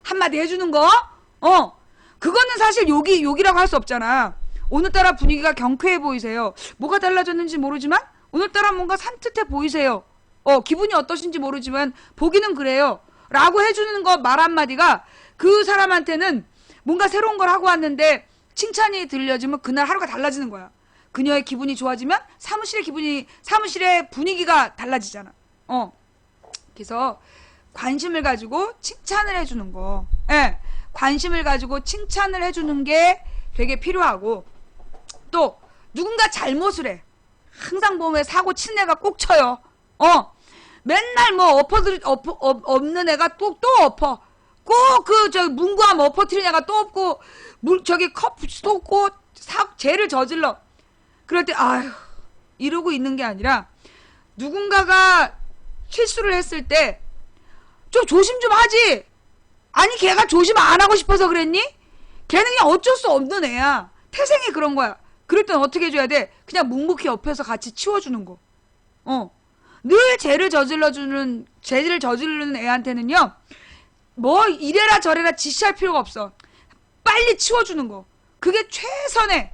한마디 해주는 거. 그거는 사실 욕이라고 할 수 없잖아. 오늘따라 분위기가 경쾌해 보이세요. 뭐가 달라졌는지 모르지만 오늘따라 뭔가 산뜻해 보이세요. 기분이 어떠신지 모르지만 보기는 그래요. 라고 해주는 거 말 한마디가 그 사람한테는 뭔가 새로운 걸 하고 왔는데 칭찬이 들려지면 그날 하루가 달라지는 거야. 그녀의 기분이 좋아지면 사무실의 분위기가 달라지잖아. 그래서 관심을 가지고 칭찬을 해주는 거. 예. 관심을 가지고 칭찬을 해주는 게 되게 필요하고, 또 누군가 잘못을 해. 항상 보면 사고 친 애가 꼭 쳐요. 맨날 뭐 없는 애가 또 엎어. 꼭 문구하면 엎어트린 애가 또 없고, 컵 또 없고, 죄를 저질러. 그럴 때, 아휴, 이러고 있는 게 아니라, 누군가가 실수를 했을 때, 좀 조심 좀 하지! 아니, 걔가 조심 안 하고 싶어서 그랬니? 걔는 그냥 어쩔 수 없는 애야. 태생이 그런 거야. 그럴 땐 어떻게 해줘야 돼? 그냥 묵묵히 옆에서 같이 치워주는 거. 늘 죄를 저지르는 애한테는요, 뭐 이래라 저래라 지시할 필요가 없어. 빨리 치워주는 거. 그게 최선의,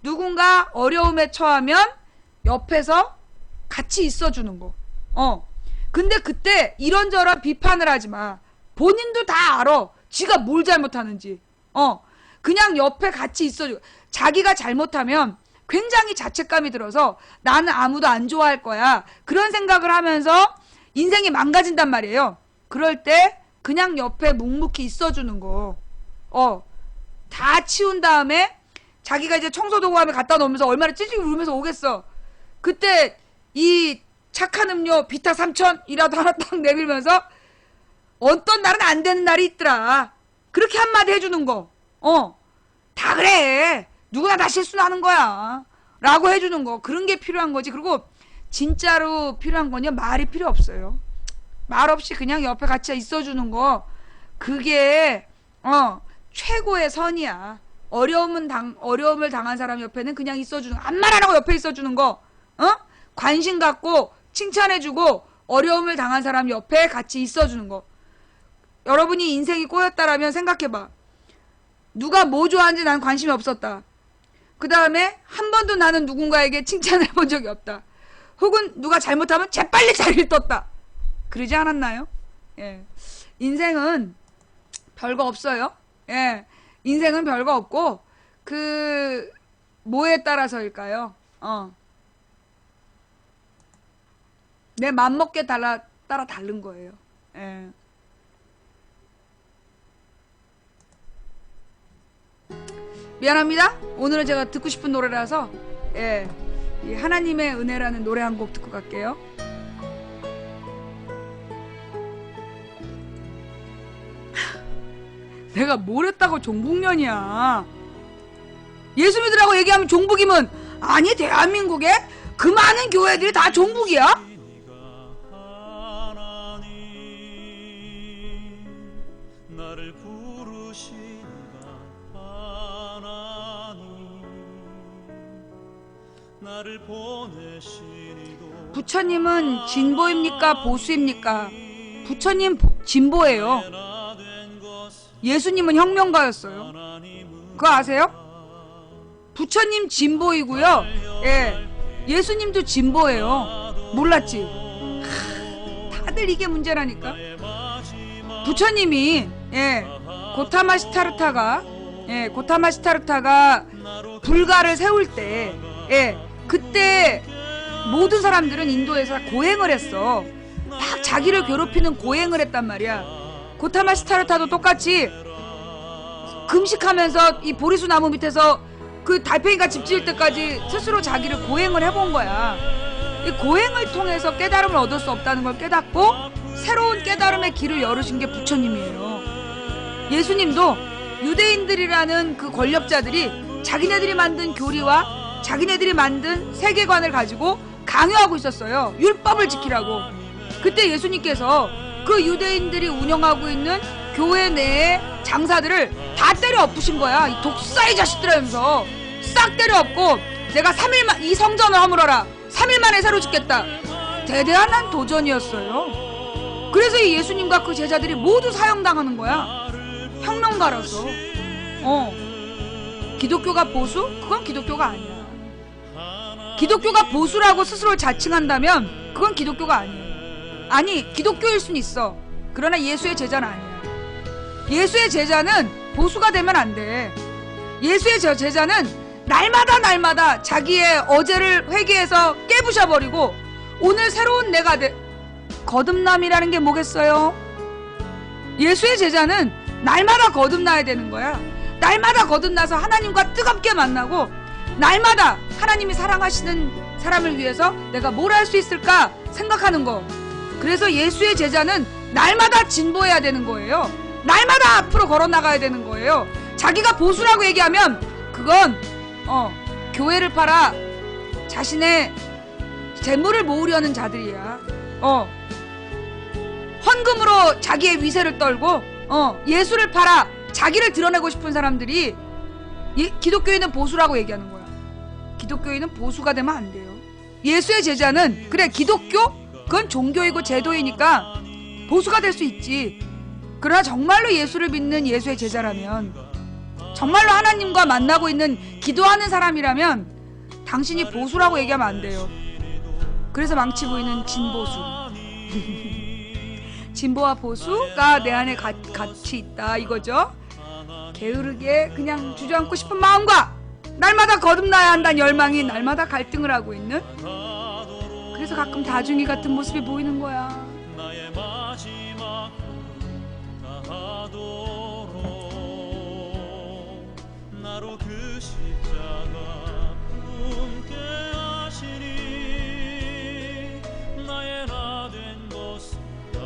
누군가 어려움에 처하면 옆에서 같이 있어주는 거. 근데 그때 이런저런 비판을 하지 마. 본인도 다 알아. 지가 뭘 잘못하는지. 그냥 옆에 같이 있어줘. 자기가 잘못하면 굉장히 자책감이 들어서 나는 아무도 안 좋아할 거야. 그런 생각을 하면서 인생이 망가진단 말이에요. 그럴 때 그냥 옆에 묵묵히 있어주는 거. 다 치운 다음에 자기가 이제 청소도구함에 갖다 놓으면서 얼마나 찌질이 울면서 오겠어. 그때 이 착한 음료 비타 3000이라도 하나 딱 내밀면서 어떤 날은 안 되는 날이 있더라. 그렇게 한마디 해주는 거. 다 그래. 누구나 다 실수는 하는 거야. 라고 해주는 거. 그런 게 필요한 거지. 그리고 진짜로 필요한 건요, 말이 필요 없어요. 말 없이 그냥 옆에 같이 있어주는 거. 그게 최고의 선이야. 어려움을 당한 사람 옆에는 그냥 있어주는 거. 아무 말 안 하고 옆에 있어주는 거. 관심 갖고 칭찬해주고 어려움을 당한 사람 옆에 같이 있어주는 거. 여러분이 인생이 꼬였다라면 생각해봐. 누가 뭐 좋아하는지 난 관심이 없었다. 그 다음에 한 번도 나는 누군가에게 칭찬을 해본 적이 없다. 혹은 누가 잘못하면 재빨리 자리를 떴다. 그러지 않았나요? 예. 인생은 별거 없어요. 예. 인생은 별거 없고, 뭐에 따라서일까요? 내 맘먹기에 따라 다른 거예요. 예. 미안합니다. 오늘은 제가 듣고 싶은 노래라서, 예, 이 하나님의 은혜라는 노래 한 곡 듣고 갈게요. 내가 뭘 했다고 종북년이야. 예수 믿으라고 얘기하면 종북이면, 아니 대한민국에 그 많은 교회들이 다 종북이야? 부처님은 진보입니까? 보수입니까? 부처님 진보예요. 예수님은 혁명가였어요. 그거 아세요? 부처님 진보이고요. 예, 예수님도 진보예요. 몰랐지? 다들 이게 문제라니까. 부처님이 고타마 시타르타가 불가를 세울 때, 그때 모든 사람들은 인도에서 고행을 했어. 막 자기를 괴롭히는 고행을 했단 말이야. 고타마 시타르타도 똑같이 금식하면서 이 보리수 나무 밑에서 그 달팽이가 집 지을 때까지 스스로 자기를 고행을 해본 거야. 이 고행을 통해서 깨달음을 얻을 수 없다는 걸 깨닫고 새로운 깨달음의 길을 열으신 게 부처님이에요. 예수님도 유대인들이라는 그 권력자들이 자기네들이 만든 교리와 자기네들이 만든 세계관을 가지고 강요하고 있었어요. 율법을 지키라고. 그때 예수님께서 그 유대인들이 운영하고 있는 교회 내의 장사들을 다 때려 엎으신 거야. 이 독사의 자식들아 하면서 싹 때려 엎고, 내가 3일만 이 성전을 허물어라. 3일 만에 새로 짓겠다. 대대한 도전이었어요. 그래서 이 예수님과 그 제자들이 모두 사형당하는 거야. 혁명가라서. 기독교가 보수? 그건 기독교가 아니야. 기독교가 보수라고 스스로 자칭한다면 그건 기독교가 아니에요. 아니, 기독교일 순 있어. 그러나 예수의 제자는 아니야. 예수의 제자는 보수가 되면 안 돼. 예수의 제자는 날마다 자기의 어제를 회개해서 깨부셔버리고 오늘 새로운 내가 거듭남이라는 게 뭐겠어요? 예수의 제자는 날마다 거듭나야 되는 거야. 날마다 거듭나서 하나님과 뜨겁게 만나고 날마다 하나님이 사랑하시는 사람을 위해서 내가 뭘 할 수 있을까 생각하는 거. 그래서 예수의 제자는 날마다 진보해야 되는 거예요. 날마다 앞으로 걸어나가야 되는 거예요. 자기가 보수라고 얘기하면 그건 교회를 팔아 자신의 재물을 모으려는 자들이야. 헌금으로 자기의 위세를 떨고 예수를 팔아 자기를 드러내고 싶은 사람들이 기독교인은 보수라고 얘기하는 거야. 기독교인은 보수가 되면 안 돼요. 예수의 제자는 그래 기독교? 그건 종교이고 제도이니까 보수가 될 수 있지. 그러나 정말로 예수를 믿는 예수의 제자라면, 정말로 하나님과 만나고 있는 기도하는 사람이라면 당신이 보수라고 얘기하면 안 돼요. 그래서 망치고 있는 진보수. 진보와 보수가 내 안에 같이 있다 이거죠. 게으르게 그냥 주저앉고 싶은 마음과 날마다 거듭나야 한다는 열망이 날마다 갈등을 하고 있는, 그래서 가끔 다중이 같은 모습이 보이는 거야. 나로 그 십자가 품게 하시니 나의 나 된 것은 다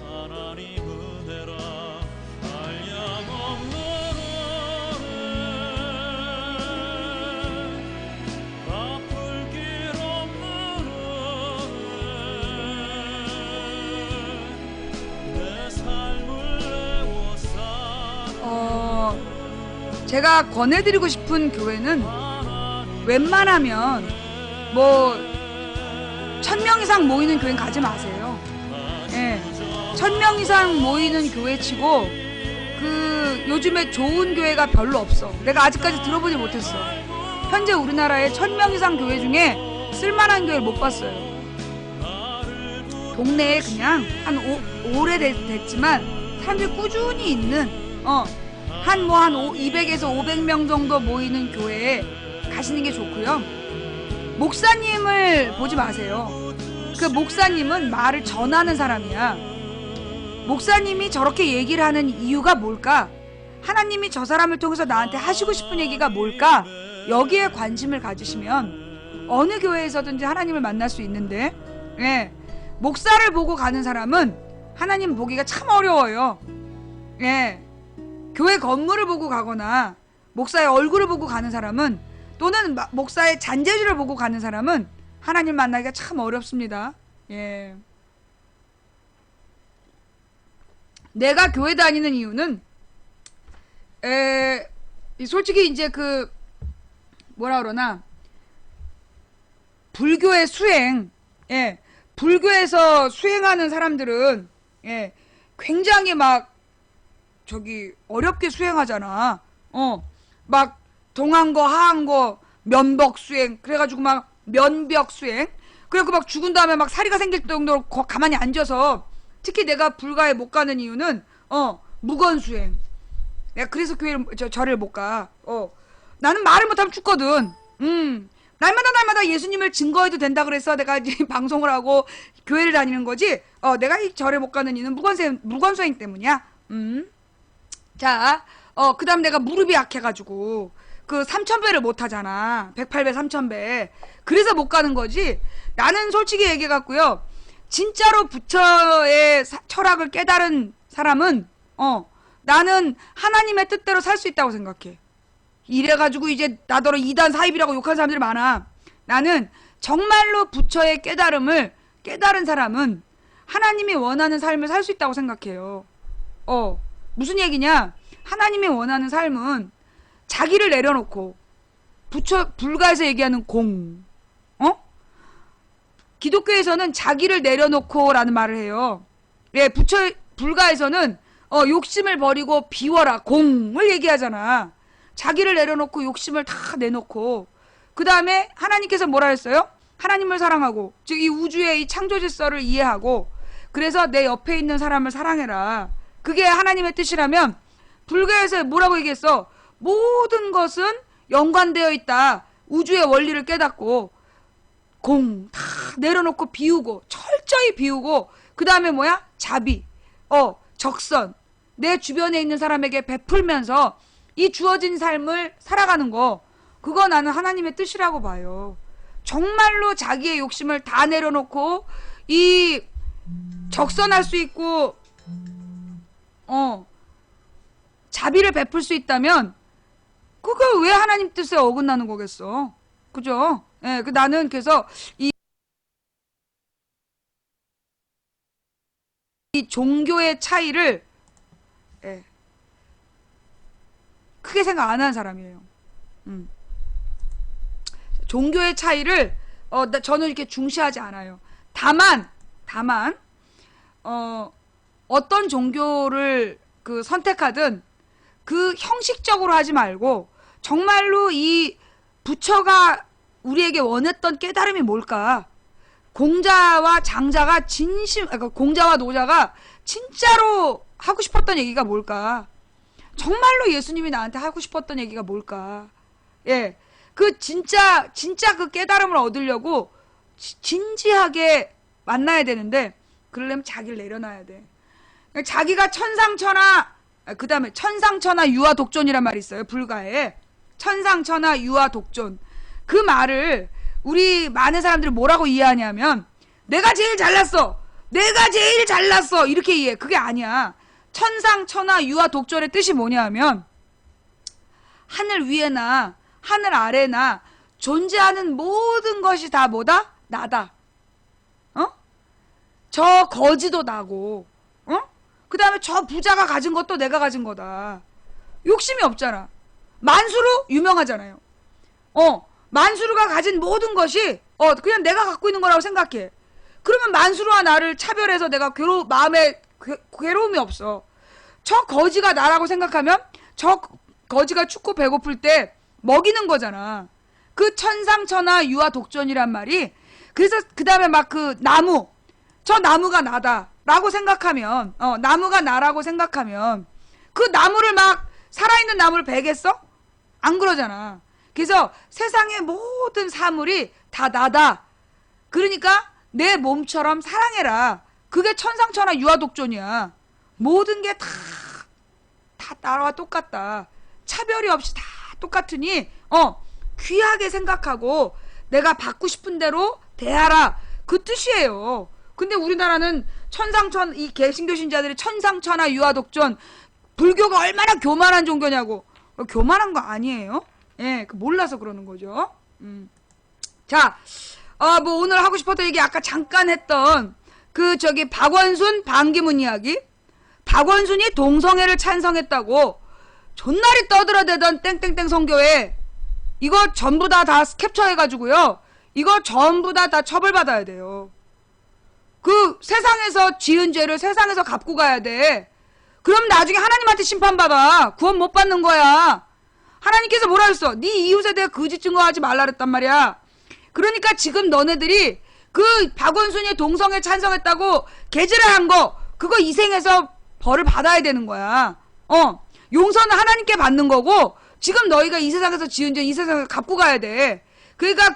하나님 은혜라. 한량없는 은혜 갚을 길 없는 은혜 내 삶을 내워싸. 제가 권해드리고 싶은 교회는 웬만하면 1000명 이상 모이는 교회는 가지 마세요. 1000명 이상 모이는 교회치고 요즘에 좋은 교회가 별로 없어. 내가 아직까지 들어보지 못했어. 현재 우리나라에 1000명 이상 교회 중에 쓸만한 교회를 못 봤어요. 동네에 그냥 오래됐지만 사람들이 꾸준히 있는 한 200에서 500명 정도 모이는 교회에 가시는 게 좋고요. 목사님을 보지 마세요. 그 목사님은 말을 전하는 사람이야. 목사님이 저렇게 얘기를 하는 이유가 뭘까? 하나님이 저 사람을 통해서 나한테 하시고 싶은 얘기가 뭘까? 여기에 관심을 가지시면 어느 교회에서든지 하나님을 만날 수 있는데, 목사를 보고 가는 사람은 하나님 보기가 참 어려워요. 교회 건물을 보고 가거나 목사의 얼굴을 보고 가는 사람은, 또는 목사의 잔재주를 보고 가는 사람은 하나님 만나기가 참 어렵습니다. 내가 교회 다니는 이유는 솔직히 이제 불교의 수행, 불교에서 수행하는 사람들은 굉장히 어렵게 수행하잖아. 막 동한거 하한거 면벽 수행, 그래가지고 면벽 수행, 그래갖고 죽은 다음에 사리가 생길 정도로 가만히 앉아서, 특히 내가 불가에 못 가는 이유는 무건 수행. 내가 그래서 절을 못 가. 나는 말을 못하면 죽거든. 날마다 예수님을 증거해도 된다 그래서 내가 이제 방송을 하고 교회를 다니는 거지. 내가 이 절에 못 가는 이유는 무건 수행 때문이야. 자, 그 다음 내가 무릎이 약해가지고 3000배를 못 하잖아. 108배, 3000배. 그래서 못 가는 거지. 나는 솔직히 얘기해갖고요. 진짜로 부처의 철학을 깨달은 사람은, 나는 하나님의 뜻대로 살 수 있다고 생각해. 이래가지고 이제 나더러 이단 사입이라고 욕하는 사람들이 많아. 나는 정말로 부처의 깨달음을 깨달은 사람은 하나님이 원하는 삶을 살 수 있다고 생각해요. 무슨 얘기냐? 하나님이 원하는 삶은 자기를 내려놓고, 불가에서 얘기하는 공, 기독교에서는 자기를 내려놓고 라는 말을 해요. 예, 불가에서는 욕심을 버리고 비워라 공을 얘기하잖아. 자기를 내려놓고 욕심을 다 내놓고 그 다음에 하나님께서 뭐라 했어요? 하나님을 사랑하고 즉 이 우주의 이 창조 질서를 이해하고 그래서 내 옆에 있는 사람을 사랑해라. 그게 하나님의 뜻이라면 불교에서 뭐라고 얘기했어? 모든 것은 연관되어 있다. 우주의 원리를 깨닫고 공 다 내려놓고 비우고 철저히 비우고 그 다음에 뭐야? 자비, 적선 내 주변에 있는 사람에게 베풀면서 이 주어진 삶을 살아가는 거 그거 나는 하나님의 뜻이라고 봐요. 정말로 자기의 욕심을 다 내려놓고 이 적선할 수 있고 자비를 베풀 수 있다면 그거 왜 하나님 뜻에 어긋나는 거겠어. 그죠? 예, 나는 그래서 이 종교의 차이를 예, 크게 생각 안 하는 사람이에요. 종교의 차이를 저는 이렇게 중시하지 않아요. 다만 어떤 종교를 선택하든 그 형식적으로 하지 말고 정말로 이 부처가 우리에게 원했던 깨달음이 뭘까? 공자와 장자가 공자와 노자가 진짜로 하고 싶었던 얘기가 뭘까? 정말로 예수님이 나한테 하고 싶었던 얘기가 뭘까? 예. 진짜 그 깨달음을 얻으려고 진지하게 만나야 되는데 그러려면 자기를 내려놔야 돼. 자기가 그 다음에 천상천하 유아 독존이란 말이 있어요. 불가에. 천상천하 유아 독존. 그 말을 우리 많은 사람들이 뭐라고 이해하냐면 내가 제일 잘났어. 이렇게 이해해. 그게 아니야. 천상천하 유아 독존의 뜻이 뭐냐면 하늘 위에나 하늘 아래나 존재하는 모든 것이 다 뭐다? 나다. 저 거지도 나고 그 다음에 저 부자가 가진 것도 내가 가진 거다. 욕심이 없잖아. 만수르 유명하잖아요. 만수르가 가진 모든 것이 그냥 내가 갖고 있는 거라고 생각해. 그러면 만수르와 나를 차별해서 내가 마음에 괴로움이 없어. 저 거지가 나라고 생각하면 저 거지가 춥고 배고플 때 먹이는 거잖아. 그 천상천하 유아 독존이란 말이. 그래서 그 다음에 막 나무, 저 나무가 나다라고 생각하면 나무가 나라고 생각하면 그 나무를 막 살아있는 나무를 베겠어? 안 그러잖아. 그래서 세상의 모든 사물이 다 나다. 그러니까 내 몸처럼 사랑해라. 그게 천상천하 유아독존이야. 모든 게 다 나와 똑같다. 차별이 없이 다 똑같으니 귀하게 생각하고 내가 받고 싶은 대로 대하라. 그 뜻이에요. 근데 우리나라는 이 개신교 신자들이 천상천하 유아독존, 불교가 얼마나 교만한 종교냐고. 교만한 거 아니에요? 예, 몰라서 그러는 거죠. 자, 뭐 오늘 하고 싶었던 얘기 아까 잠깐 했던 박원순 반기문 이야기. 박원순이 동성애를 찬성했다고 존나리 떠들어대던 땡땡땡 선교회 이거 전부 다 캡처해가지고요. 이거 전부 다 처벌받아야 돼요. 세상에서 지은 죄를 세상에서 갚고 가야 돼. 그럼 나중에 하나님한테 심판받아. 구원 못 받는 거야. 하나님께서 뭐라 했어? 네 이웃에 대해 거짓 증거하지 말라 그랬단 말이야. 그러니까 지금 너네들이 박원순이 동성애 찬성했다고 개지랄한 거 그거 이생에서 벌을 받아야 되는 거야. 용서는 하나님께 받는 거고 지금 너희가 이 세상에서 지은 죄 이 세상에서 갚고 가야 돼. 그러니까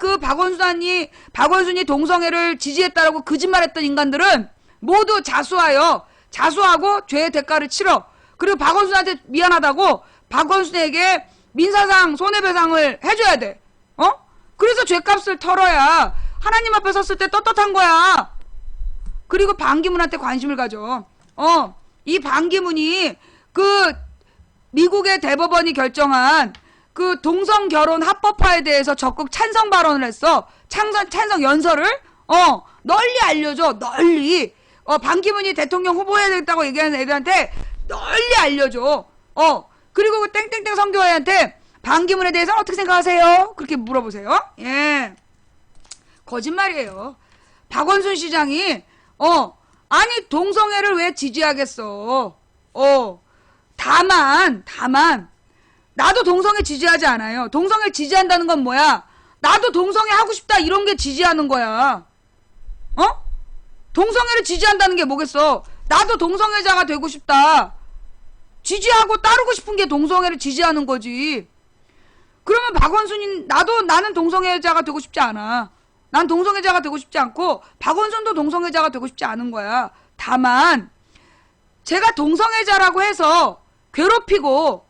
박원순이 동성애를 지지했다라고 거짓말했던 인간들은 모두 자수하고 죄의 대가를 치러. 그리고 박원순한테 미안하다고 박원순에게 민사상 손해배상을 해줘야 돼. 그래서 죄값을 털어야 하나님 앞에 섰을 때 떳떳한 거야. 그리고 반기문한테 관심을 가져. 이 반기문이 미국의 대법원이 결정한 동성 결혼 합법화에 대해서 적극 찬성 발언을 했어. 찬성 연설을 널리 알려줘. 널리. 반기문이 대통령 후보해야 되겠다고 얘기하는 애들한테 널리 알려줘. 그리고 땡땡땡 선교회한테 반기문에 대해서 어떻게 생각하세요? 그렇게 물어보세요. 예. 거짓말이에요. 박원순 시장이 아니 동성애를 왜 지지하겠어? 다만 나도 동성애 지지하지 않아요. 동성애 지지한다는 건 뭐야? 나도 동성애 하고 싶다 이런 게 지지하는 거야. 동성애를 지지한다는 게 뭐겠어? 나도 동성애자가 되고 싶다. 지지하고 따르고 싶은 게 동성애를 지지하는 거지. 그러면 박원순이 나는 동성애자가 되고 싶지 않아. 난 동성애자가 되고 싶지 않고 박원순도 동성애자가 되고 싶지 않은 거야. 다만 제가 동성애자라고 해서 괴롭히고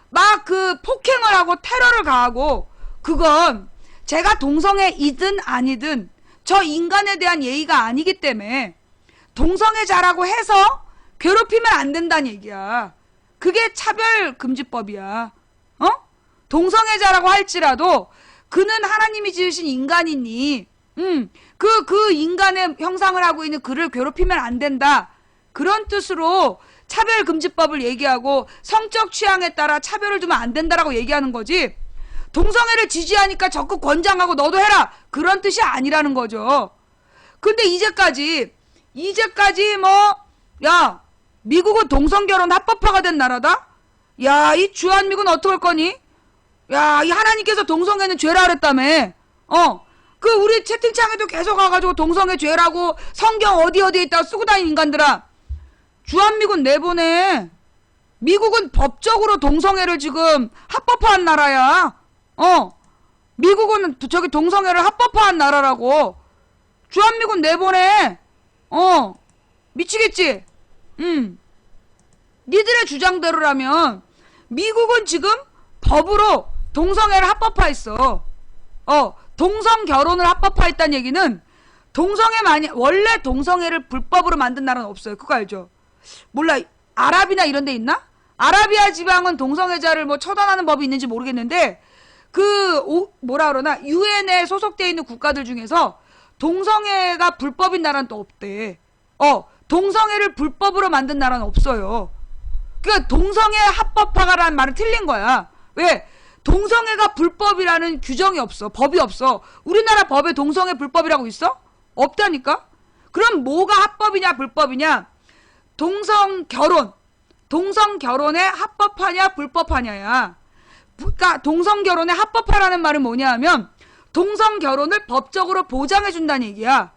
막 그 폭행을 하고 테러를 가하고 그건 제가 동성애이든 아니든 저 인간에 대한 예의가 아니기 때문에 동성애자라고 해서 괴롭히면 안 된다는 얘기야. 그게 차별금지법이야. 동성애자라고 할지라도 그는 하나님이 지으신 인간이니 그 인간의 형상을 하고 있는 그를 괴롭히면 안 된다. 그런 뜻으로 차별금지법을 얘기하고 성적 취향에 따라 차별을 두면 안 된다라고 얘기하는 거지. 동성애를 지지하니까 적극 권장하고 너도 해라 그런 뜻이 아니라는 거죠. 근데 이제까지 야 미국은 동성결혼 합법화가 된 나라다? 야 이 주한미군 어떡할 거니? 야 이 하나님께서 동성애는 죄라 그랬다며. 그 우리 채팅창에도 계속 와가지고 동성애 죄라고 성경 어디에 있다고 쓰고 다니는 인간들아, 주한미군 내보내. 미국은 법적으로 동성애를 지금 합법화한 나라야. 미국은 저기 동성애를 합법화한 나라라고. 주한미군 내보내. 미치겠지? 니들의 주장대로라면 미국은 지금 법으로 동성애를 합법화했어. 동성 결혼을 합법화했다는 얘기는 원래 동성애를 불법으로 만든 나라는 없어요. 그거 알죠? 몰라. 아랍이나 이런 데 있나? 아라비아 지방은 동성애자를 뭐 처단하는 법이 있는지 모르겠는데 뭐라 그러나 유엔에 소속되어 있는 국가들 중에서 동성애가 불법인 나라는 또 없대. 동성애를 불법으로 만든 나라는 없어요. 그러니까 동성애 합법화가라는 말은 틀린 거야. 왜? 동성애가 불법이라는 규정이 없어. 법이 없어. 우리나라 법에 동성애 불법이라고 있어? 없다니까? 그럼 뭐가 합법이냐 불법이냐? 동성결혼의 합법하냐 불법하냐야. 그러니까 동성결혼의 합법화라는 말은 뭐냐 하면 동성결혼을 법적으로 보장해준다는 얘기야.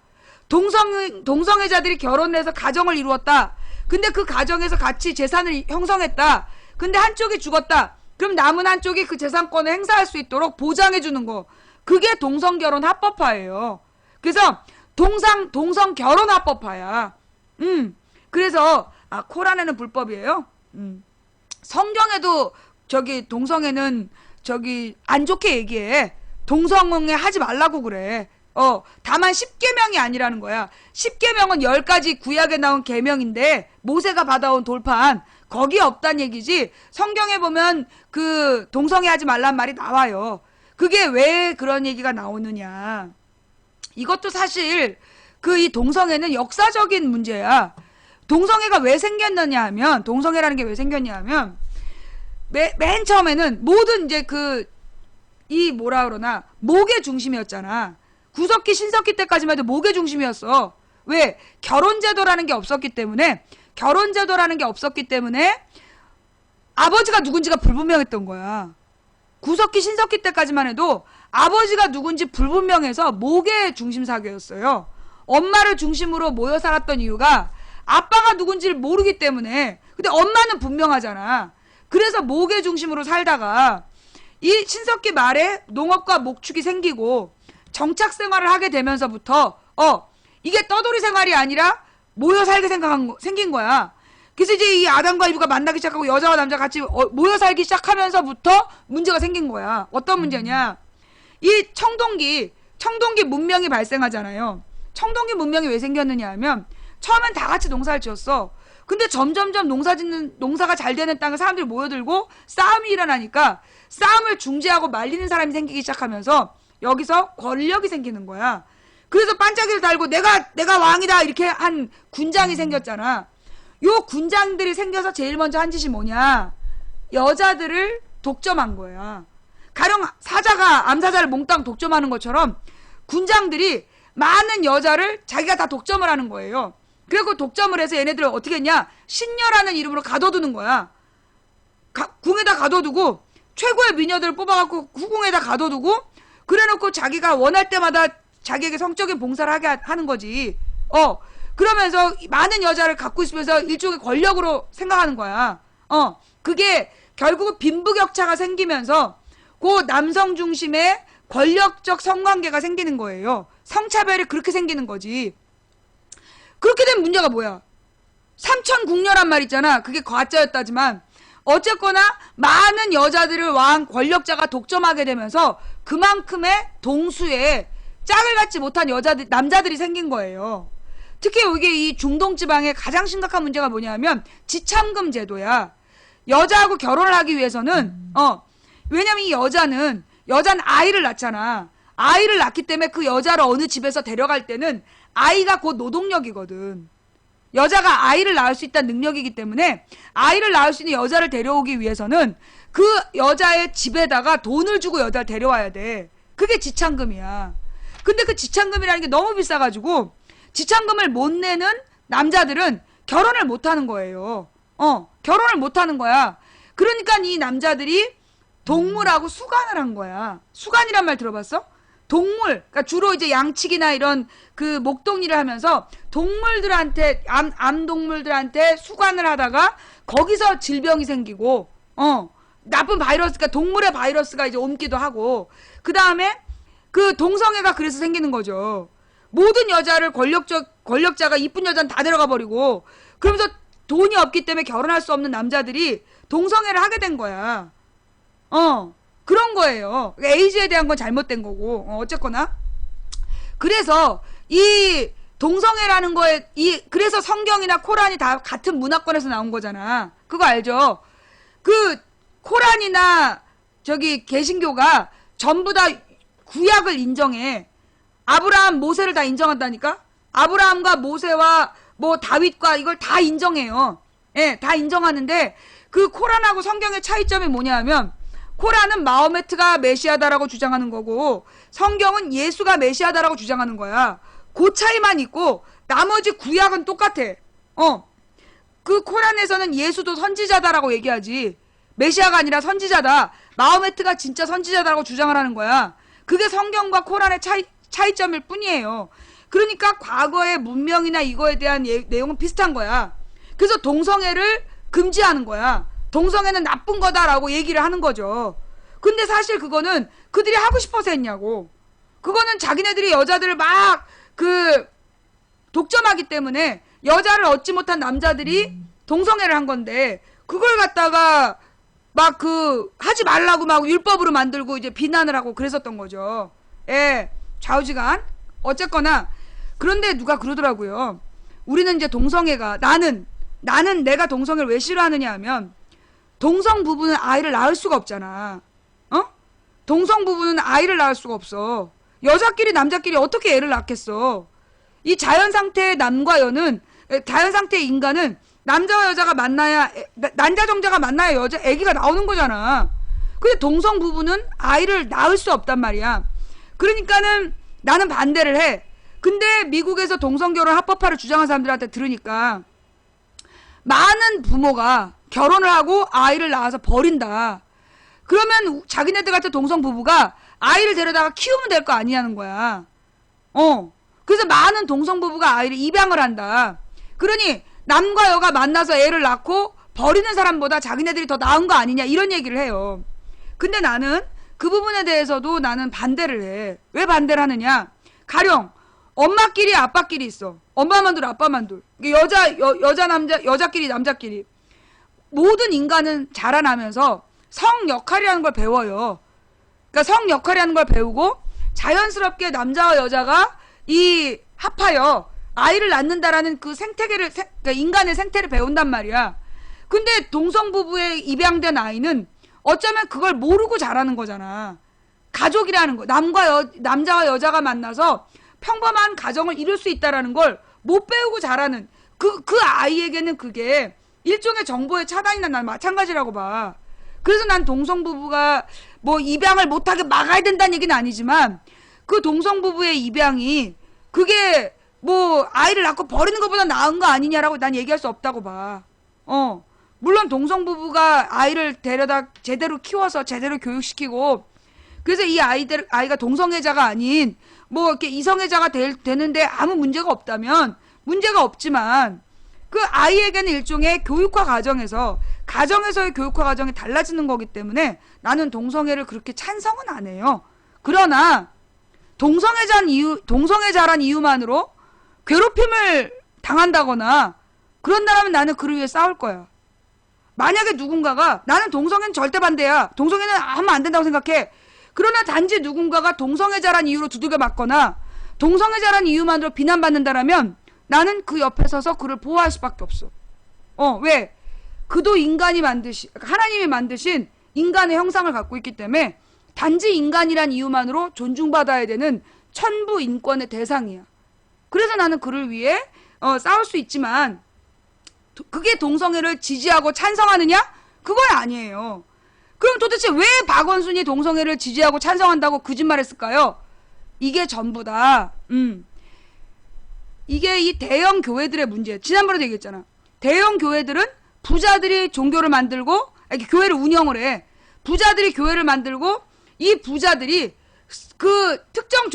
동성애자들이 결혼해서 가정을 이루었다. 근데 그 가정에서 같이 재산을 형성했다. 근데 한쪽이 죽었다. 그럼 남은 한쪽이 그 재산권을 행사할 수 있도록 보장해주는 거. 그게 동성결혼 합법화예요. 그래서 동성결혼 합법화야. 그래서 코란에는 불법이에요. 성경에도 저기 동성애는 저기 안 좋게 얘기해. 동성애 하지 말라고 그래. 다만 10계명이 아니라는 거야. 10계명은 10가지 구약에 나온 계명인데 모세가 받아온 돌판 거기 없단 얘기지. 성경에 보면 그 동성애 하지 말란 말이 나와요. 그게 왜 그런 얘기가 나오느냐. 이것도 사실 이 동성애는 역사적인 문제야. 동성애가 왜 생겼느냐 하면, 동성애라는 게 왜 생겼냐 하면, 맨 처음에는 모든 이제 뭐라 그러나, 목의 중심이었잖아. 구석기, 신석기 때까지만 해도 목의 중심이었어. 왜? 결혼제도라는 게 없었기 때문에, 아버지가 누군지가 불분명했던 거야. 구석기, 신석기 때까지만 해도 아버지가 누군지 불분명해서 목의 중심사교였어요. 엄마를 중심으로 모여 살았던 이유가 아빠가 누군지를 모르기 때문에. 근데 엄마는 분명하잖아. 그래서 목의 중심으로 살다가 이 신석기 말에 농업과 목축이 생기고 정착 생활을 하게 되면서부터 이게 떠돌이 생활이 아니라 모여 살게 생긴 거야. 그래서 이제 이 아담과 이브가 만나기 시작하고 여자와 남자 같이 모여 살기 시작하면서부터 문제가 생긴 거야. 어떤 문제냐? 이 청동기 문명이 발생하잖아요. 청동기 문명이 왜 생겼느냐 하면 처음엔 다 같이 농사를 지었어. 근데 점점점 농사가 잘 되는 땅에 사람들이 모여들고 싸움이 일어나니까 싸움을 중재하고 말리는 사람이 생기기 시작하면서 여기서 권력이 생기는 거야. 그래서 반짝이를 달고 내가 왕이다 이렇게 한 군장이 생겼잖아. 요 군장들이 생겨서 제일 먼저 한 짓이 뭐냐? 여자들을 독점한 거야. 가령 사자가 암사자를 몽땅 독점하는 것처럼 군장들이 많은 여자를 자기가 다 독점을 하는 거예요. 그리고 독점을 해서 얘네들을 어떻게 했냐? 신녀라는 이름으로 가둬두는 거야. 궁에다 가둬두고 최고의 미녀들을 뽑아갖고 후궁에다 가둬두고 그래놓고 자기가 원할 때마다 자기에게 성적인 봉사를 하게 하는 거지. 그러면서 많은 여자를 갖고 있으면서 일종의 권력으로 생각하는 거야. 그게 결국은 빈부격차가 생기면서 그 남성 중심의 권력적 성관계가 생기는 거예요. 성차별이 그렇게 생기는 거지. 그렇게 된 문제가 뭐야? 삼천궁녀란 말 있잖아. 그게 가짜였다지만 어쨌거나 많은 여자들을 왕 권력자가 독점하게 되면서 그만큼의 동수에 짝을 갖지 못한 남자들이 생긴 거예요. 특히 이게 이 중동 지방의 가장 심각한 문제가 뭐냐면 지참금 제도야. 여자하고 결혼을 하기 위해서는 왜냐면 이 여자는 아이를 낳잖아. 아이를 낳기 때문에 그 여자를 어느 집에서 데려갈 때는 아이가 곧 노동력이거든. 여자가 아이를 낳을 수 있다는 능력이기 때문에 아이를 낳을 수 있는 여자를 데려오기 위해서는 그 여자의 집에다가 돈을 주고 여자를 데려와야 돼. 그게 지참금이야. 근데 그 지참금이라는 게 너무 비싸가지고 지참금을 못 내는 남자들은 결혼을 못 하는 거예요. 결혼을 못 하는 거야. 그러니까 이 남자들이 동물하고 수간을 한 거야. 수간이란 말 들어봤어? 동물, 그러니까 주로 이제 양치기나 이런 그 목동일을 하면서 동물들한테, 암동물들한테 수간을 하다가 거기서 질병이 생기고, 나쁜 바이러스, 그러니까 동물의 바이러스가 이제 옮기도 하고, 그 다음에 그 동성애가 그래서 생기는 거죠. 모든 여자를 권력자가 이쁜 여자는 다 데려가 버리고, 그러면서 돈이 없기 때문에 결혼할 수 없는 남자들이 동성애를 하게 된 거야. 그런 거예요. 에이즈에 대한 건 잘못된 거고, 어쨌거나. 그래서, 이 동성애라는 거에, 그래서 성경이나 코란이 다 같은 문화권에서 나온 거잖아. 그거 알죠? 그, 코란이나, 개신교가 전부 다 구약을 인정해. 아브라함, 모세를 다 인정한다니까? 아브라함과 모세와 뭐 다윗과 이걸 다 인정해요. 예, 다 인정하는데, 그 코란하고 성경의 차이점이 뭐냐 하면, 코란은 마호메트가 메시아다라고 주장하는 거고 성경은 예수가 메시아다라고 주장하는 거야. 그 차이만 있고 나머지 구약은 똑같아. 그 코란에서는 예수도 선지자다라고 얘기하지. 메시아가 아니라 선지자다. 마호메트가 진짜 선지자다라고 주장을 하는 거야. 그게 성경과 코란의 차이점일 뿐이에요. 그러니까 과거의 문명이나 이거에 대한 내용은 비슷한 거야. 그래서 동성애를 금지하는 거야. 동성애는 나쁜 거다라고 얘기를 하는 거죠. 근데 사실 그거는 그들이 하고 싶어서 했냐고. 그거는 자기네들이 여자들을 막 독점하기 때문에 여자를 얻지 못한 남자들이 동성애를 한 건데 그걸 갖다가 막 하지 말라고 막 율법으로 만들고 이제 비난을 하고 그랬었던 거죠. 예, 좌우지간. 어쨌거나 그런데 누가 그러더라고요. 우리는 이제 동성애가 나는 내가 동성애를 왜 싫어하느냐 하면 동성 부부는 아이를 낳을 수가 없잖아. 동성 부부는 아이를 낳을 수가 없어. 여자끼리 남자끼리 어떻게 애를 낳겠어. 이 자연 상태의 남과 여는 자연 상태의 인간은 남자와 여자가 만나야 남자 정자가 만나야 애기가 나오는 거잖아. 근데 동성 부부는 아이를 낳을 수 없단 말이야. 그러니까는 나는 반대를 해. 근데 미국에서 동성결혼 합법화를 주장한 사람들한테 들으니까 많은 부모가 결혼을 하고 아이를 낳아서 버린다. 그러면 자기네들 같은 동성 부부가 아이를 데려다가 키우면 될 거 아니냐는 거야. 그래서 많은 동성 부부가 아이를 입양을 한다. 그러니 남과 여가 만나서 애를 낳고 버리는 사람보다 자기네들이 더 나은 거 아니냐 이런 얘기를 해요. 근데 나는 그 부분에 대해서도 나는 반대를 해. 왜 반대를 하느냐? 가령 엄마끼리 아빠끼리 있어. 엄마만 둘 아빠만 둘. 여자끼리 남자끼리. 모든 인간은 자라나면서 성 역할이라는 걸 배워요. 그러니까 성 역할이라는 걸 배우고 자연스럽게 남자와 여자가 합하여 아이를 낳는다라는 그 생태계를, 그러니까 인간의 생태를 배운단 말이야. 근데 동성부부에 입양된 아이는 어쩌면 그걸 모르고 자라는 거잖아. 가족이라는 거. 남자와 여자가 만나서 평범한 가정을 이룰 수 있다라는 걸 못 배우고 자라는 그 아이에게는 그게 일종의 정보의 차단이나 난 마찬가지라고 봐. 그래서 난 동성부부가 뭐 입양을 못하게 막아야 된다는 얘기는 아니지만 그 동성부부의 입양이 그게 뭐 아이를 낳고 버리는 것보다 나은 거 아니냐라고 난 얘기할 수 없다고 봐. 물론 동성부부가 아이를 데려다 제대로 키워서 제대로 교육시키고, 그래서 이 아이가 동성애자가 아닌 뭐 이렇게 이성애자가 되는데 아무 문제가 없다면 문제가 없지만, 그 아이에게는 일종의 교육화 가정에서의 교육화 과정이 달라지는 거기 때문에 나는 동성애를 그렇게 찬성은 안 해요. 그러나 동성애자란 이유만으로 괴롭힘을 당한다거나 그런다면 나는 그를 위해 싸울 거야. 만약에 누군가가 나는 동성애는 절대 반대야, 동성애는 하면 안 된다고 생각해, 그러나 단지 누군가가 동성애자란 이유로 두들겨 맞거나 동성애자란 이유만으로 비난받는다라면 나는 그 옆에 서서 그를 보호할 수밖에 없어. 왜? 그도 하나님이 만드신 인간의 형상을 갖고 있기 때문에 단지 인간이란 이유만으로 존중받아야 되는 천부 인권의 대상이야. 그래서 나는 그를 위해 싸울 수 있지만, 그게 동성애를 지지하고 찬성하느냐? 그건 아니에요. 그럼 도대체 왜 박원순이 동성애를 지지하고 찬성한다고 거짓말했을까요? 이게 전부 다 이게 이 대형 교회들의 문제예요. 지난번에도 얘기했잖아. 대형 교회들은 부자들이 종교를 만들고, 이렇게 교회를 운영을 해. 부자들이 교회를 만들고 이 부자들이 그 특정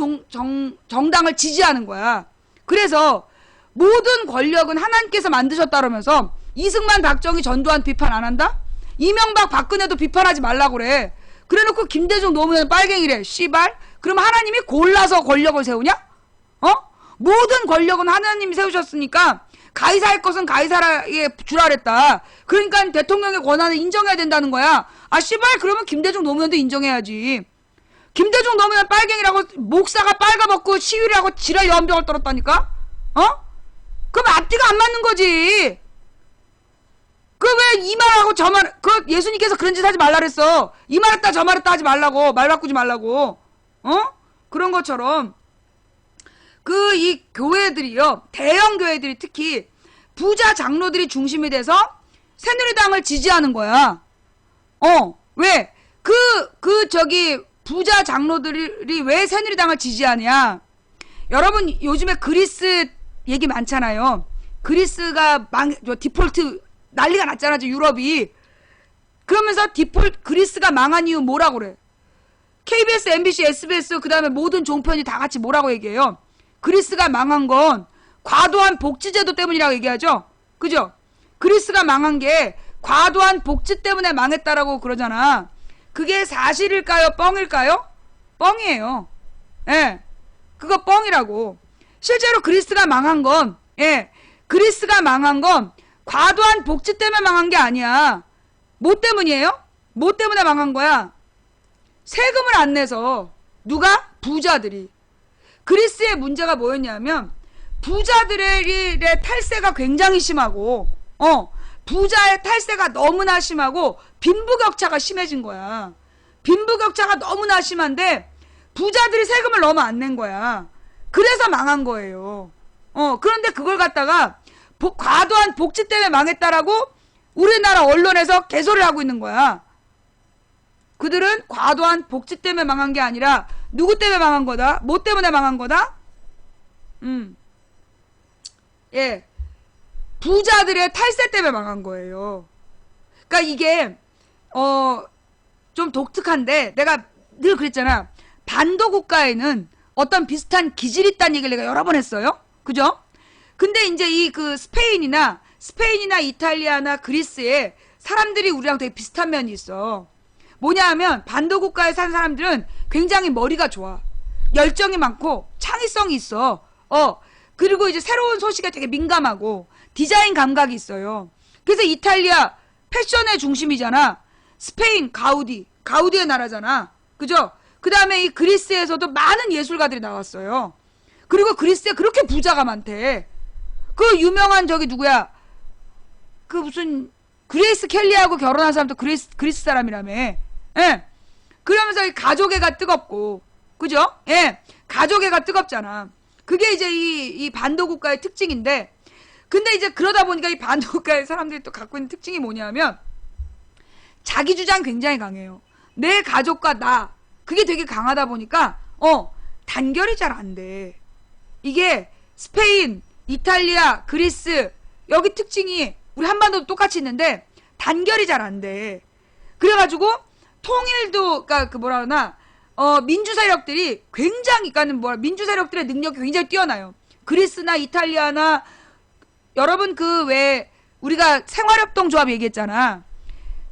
정당을 지지하는 거야. 그래서 모든 권력은 하나님께서 만드셨다면서 이승만, 박정희, 전두환 비판 안 한다? 이명박, 박근혜도 비판하지 말라고 그래. 그래놓고 김대중, 노무현 빨갱이래. 씨발. 그럼 하나님이 골라서 권력을 세우냐? 모든 권력은 하나님이 세우셨으니까 가이사의 것은 가이사의 주라 그랬다. 그러니까 대통령의 권한을 인정해야 된다는 거야. 아 씨발, 그러면 김대중, 노무현도 인정해야지. 김대중, 노무현 빨갱이라고 목사가 빨가벗고 시위를 하고 지랄 연병을 떨었다니까? 그럼 앞뒤가 안 맞는 거지. 그 왜 이 말하고 저 말, 그 예수님께서 그런 짓 하지 말라 그랬어. 이 말했다 저 말했다 하지 말라고, 말 바꾸지 말라고. 그런 것처럼 그 이 교회들이요, 대형 교회들이 특히 부자 장로들이 중심이 돼서 새누리당을 지지하는 거야. 왜? 저기 부자 장로들이 왜 새누리당을 지지하냐? 여러분 요즘에 그리스 얘기 많잖아요. 그리스가 디폴트 난리가 났잖아, 유럽이. 그러면서 그리스가 망한 이유 뭐라고 그래? KBS, MBC, SBS, 그 다음에 모든 종편이 다 같이 뭐라고 얘기해요? 그리스가 망한 건 과도한 복지제도 때문이라고 얘기하죠? 그죠? 그리스가 망한 게 과도한 복지 때문에 망했다라고 그러잖아. 그게 사실일까요? 뻥일까요? 뻥이에요. 예. 그거 뻥이라고. 실제로 그리스가 망한 건, 그리스가 망한 건 과도한 복지 때문에 망한 게 아니야. 뭐 때문이에요? 뭐 때문에 망한 거야? 세금을 안 내서. 누가? 부자들이. 그리스의 문제가 뭐였냐면 부자들의 탈세가 굉장히 심하고 부자의 탈세가 너무나 심하고 빈부격차가 심해진 거야. 빈부격차가 너무나 심한데 부자들이 세금을 너무 안 낸 거야. 그래서 망한 거예요. 그런데 그걸 갖다가 과도한 복지 때문에 망했다라고 우리나라 언론에서 개소리를 하고 있는 거야. 그들은 과도한 복지 때문에 망한 게 아니라 누구 때문에 망한 거다? 뭐 때문에 망한 거다? 부자들의 탈세 때문에 망한 거예요. 그러니까 이게 좀 독특한데, 내가 늘 그랬잖아. 반도 국가에는 어떤 비슷한 기질이 있다는 얘기를 내가 여러 번 했어요. 그죠? 근데 이제 스페인이나 이탈리아나 그리스에 사람들이 우리랑 되게 비슷한 면이 있어. 뭐냐 하면 반도 국가에 산 사람들은 굉장히 머리가 좋아. 열정이 많고 창의성이 있어. 그리고 이제 새로운 소식에 되게 민감하고 디자인 감각이 있어요. 그래서 이탈리아 패션의 중심이잖아. 스페인 가우디의 나라잖아. 그죠? 그 다음에 이 그리스에서도 많은 예술가들이 나왔어요. 그리고 그리스에 그렇게 부자가 많대. 그 유명한 저기 누구야? 그 무슨 그레이스 켈리하고 결혼한 사람도 그리스 사람이라며. 예. 그러면서 이 가족애가 뜨겁고, 그죠? 예. 가족애가 뜨겁잖아. 그게 이제 이 반도 국가의 특징인데, 근데 이제 그러다 보니까 이 반도 국가의 사람들이 또 갖고 있는 특징이 뭐냐면 자기 주장 굉장히 강해요. 내 가족과 그게 되게 강하다 보니까 단결이 잘 안 돼. 이게 스페인, 이탈리아, 그리스 여기 특징이 우리 한반도도 똑같이 있는데 단결이 잘 안 돼. 그래가지고 통일도 그러니까 그 뭐라 그러나 민주 세력들이 굉장히 그러니까 민주 세력들의 능력이 굉장히 뛰어나요. 그리스나 이탈리아나 여러분 그 왜 우리가 생활협동 조합 얘기했잖아.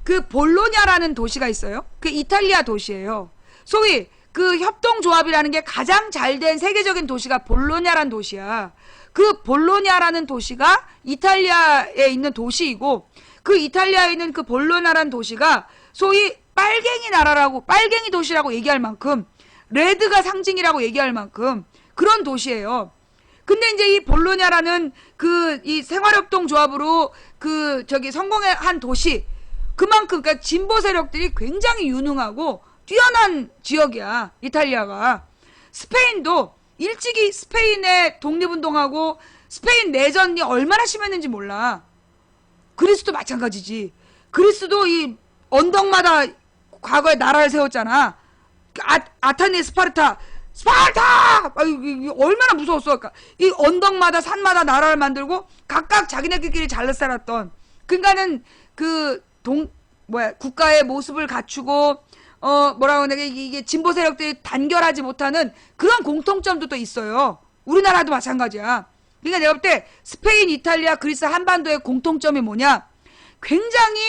그 볼로냐라는 도시가 있어요. 그 이탈리아 도시예요. 소위 그 협동조합이라는 게 가장 잘된 세계적인 도시가 볼로냐라는 도시야. 그 볼로냐라는 도시가 이탈리아에 있는 도시이고 그 이탈리아에 있는 그 볼로냐라는 도시가 소위 빨갱이 나라라고 빨갱이 도시라고 얘기할 만큼 레드가 상징이라고 얘기할 만큼 그런 도시예요. 근데 이제 이 볼로냐라는 그 이 생활협동 조합으로 그 저기 성공한 도시 그만큼 그러니까 진보 세력들이 굉장히 유능하고 뛰어난 지역이야. 이탈리아가. 스페인도 일찍이 스페인의 독립운동하고 스페인 내전이 얼마나 심했는지 몰라. 그리스도 마찬가지지. 그리스도 이 언덕마다 과거에 나라를 세웠잖아. 아테네 스파르타 얼마나 무서웠어. 그러니까 이 언덕마다 산마다 나라를 만들고 각각 자기네들끼리 잘 살았던 그러니까는 그 국가의 모습을 갖추고 뭐라고 내가 이게 진보 세력들이 단결하지 못하는 그런 공통점도 또 있어요. 우리나라도 마찬가지야. 그러니까 내가 볼 때 스페인, 이탈리아, 그리스 한반도의 공통점이 뭐냐? 굉장히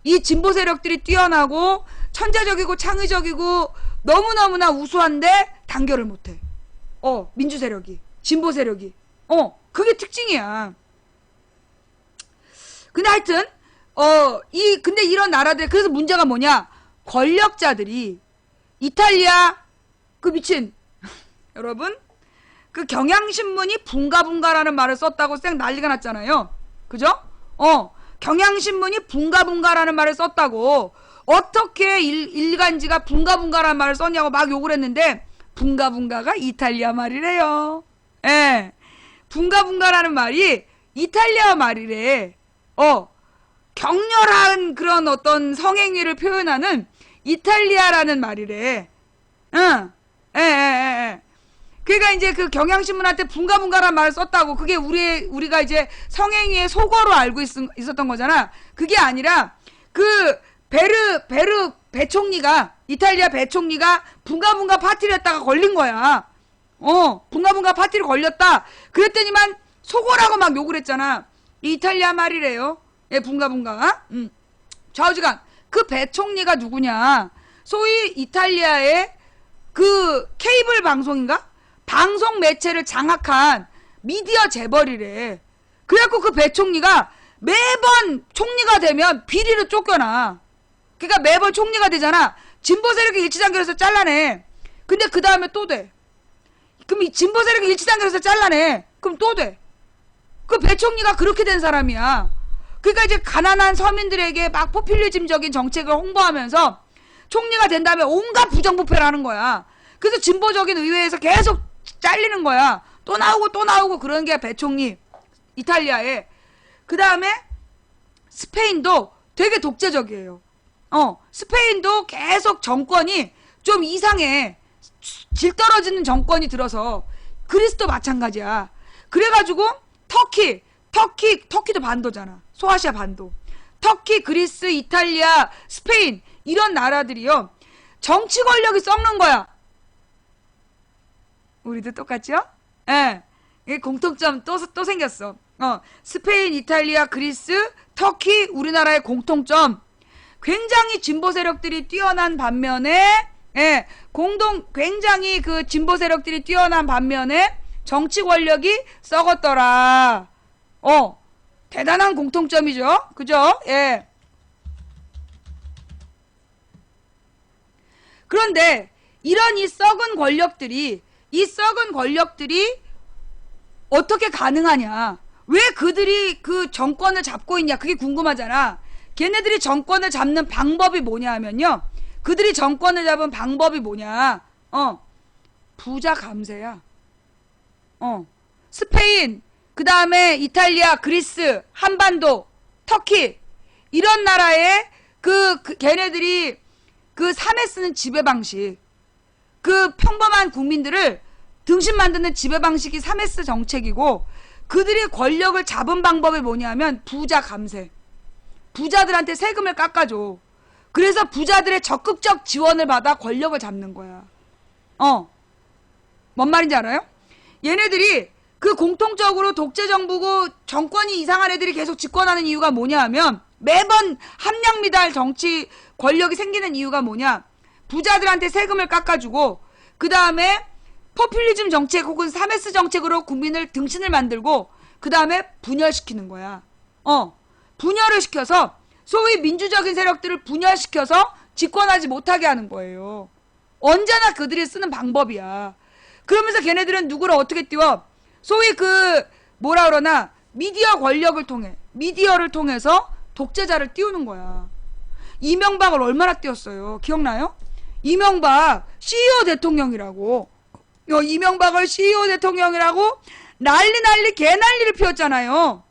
이 진보 세력들이 뛰어나고 천재적이고 창의적이고 너무너무나 우수한데 단결을 못해. 민주 세력이, 진보 세력이. 그게 특징이야. 근데 하여튼 근데 이런 나라들 그래서 문제가 뭐냐? 권력자들이 이탈리아 그 미친 여러분 그 경향신문이 붕가붕가라는 말을 썼다고 쌩 난리가 났잖아요. 그죠? 경향신문이 붕가붕가라는 말을 썼다고 어떻게 일간지가 붕가붕가라는 말을 썼냐고 막 욕을 했는데 붕가붕가가 이탈리아 말이래요. 예. 붕가붕가라는 말이 이탈리아 말이래. 격렬한 그런 어떤 성행위를 표현하는 이탈리아라는 말이래. 응. 예. 그러니까 이제 그 경향신문한테 붕가붕가라는 말을 썼다고 그게 우리가 이제 성행위의 속어로 알고 있었던 거잖아. 그게 아니라 그 베르 배총리가 이탈리아 배총리가 붕가붕가 파티를 했다가 걸린 거야. 붕가붕가 파티를 걸렸다. 그랬더니만 속어라고 막 욕을 했잖아. 이탈리아 말이래요. 예, 붕가붕가. 좌우지간 그 배총리가 누구냐? 소위 이탈리아의 그 케이블 방송인가? 방송 매체를 장악한 미디어 재벌이래. 그래갖고 그 배총리가 매번 총리가 되면 비리로 쫓겨나. 그러니까 매번 총리가 되잖아. 진보 세력이 일치단결해서 잘라내. 근데 그 다음에 또 돼. 그럼 이 진보 세력이 일치단결해서 잘라내. 그럼 또 돼. 그 배총리가 그렇게 된 사람이야. 그러니까 이제 가난한 서민들에게 막 포퓰리즘적인 정책을 홍보하면서 총리가 된 다음에 온갖 부정부패를 하는 거야. 그래서 진보적인 의회에서 계속 잘리는 거야. 또 나오고 그런 게 배총리. 이탈리아에. 그 다음에 스페인도 되게 독재적이에요. 스페인도 계속 정권이 좀 이상해. 질 떨어지는 정권이 들어서. 그리스도 마찬가지야. 그래가지고 터키도 반도잖아. 소아시아 반도. 터키, 그리스, 이탈리아, 스페인 이런 나라들이요. 정치 권력이 썩는 거야. 우리도 똑같죠? 예. 이 공통점 또 생겼어. 스페인, 이탈리아, 그리스, 터키, 우리나라의 공통점. 굉장히 진보 세력들이 뛰어난 반면에, 굉장히 그 진보 세력들이 뛰어난 반면에 정치 권력이 썩었더라. 대단한 공통점이죠. 그죠? 예. 그런데 이런 이 썩은 권력들이 어떻게 가능하냐? 왜 그들이 그 정권을 잡고 있냐? 그게 궁금하잖아. 걔네들이 정권을 잡는 방법이 뭐냐 하면요. 그들이 정권을 잡은 방법이 뭐냐? 부자 감세야. 스페인, 그 다음에 이탈리아, 그리스, 한반도, 터키 이런 나라에 걔네들이 그 삶에 쓰는 지배 방식, 그 평범한 국민들을 등신 만드는 지배 방식이 3S 정책이고, 그들이 권력을 잡은 방법이 뭐냐면 부자 감세. 부자들한테 세금을 깎아줘. 그래서 부자들의 적극적 지원을 받아 권력을 잡는 거야. 뭔 말인지 알아요? 얘네들이 그 공통적으로 독재정부고 정권이 이상한 애들이 계속 집권하는 이유가 뭐냐 하면, 매번 함량미달 정치 권력이 생기는 이유가 뭐냐, 부자들한테 세금을 깎아주고, 그 다음에 포퓰리즘 정책 혹은 3S 정책으로 국민을 등신을 만들고, 그 다음에 분열시키는 거야. 분열을 시켜서 소위 민주적인 세력들을 분열시켜서 집권하지 못하게 하는 거예요. 언제나 그들이 쓰는 방법이야. 그러면서 걔네들은 누구를 어떻게 띄워? 소위 뭐라 그러나, 미디어 권력을 통해, 미디어를 통해서 독재자를 띄우는 거야. 이명박을 얼마나 띄웠어요? 기억나요? 이명박 CEO 대통령이라고. 이명박을 CEO 대통령이라고 난리 개난리를 피웠잖아요.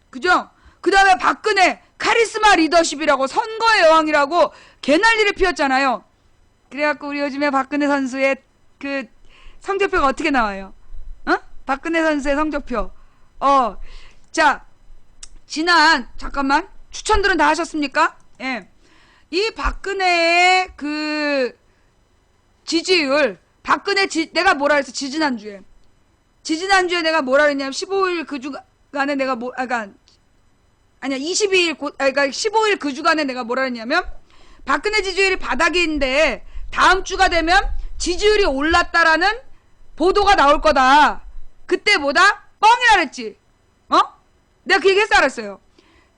그죠? 그 다음에 박근혜 카리스마 리더십이라고, 선거의 여왕이라고 개난리를 피웠잖아요. 그래갖고 우리 요즘에 박근혜 선수의 그 성적표가 어떻게 나와요? 박근혜 선수의 성적표. 자, 잠깐만. 추천들은 다 하셨습니까? 예. 이 박근혜의 그 지지율, 내가 뭐라 그랬어? 지지난주에 내가 뭐라 그랬냐면, 15일 그 주간에 내가 15일 그 주간에 내가 뭐라 그랬냐면, 박근혜 지지율이 바닥인데 다음 주가 되면 지지율이 올랐다라는 보도가 나올 거다. 그때 뭐다? 뻥이라 그랬지. 내가 그 얘기 했어, 알았어요.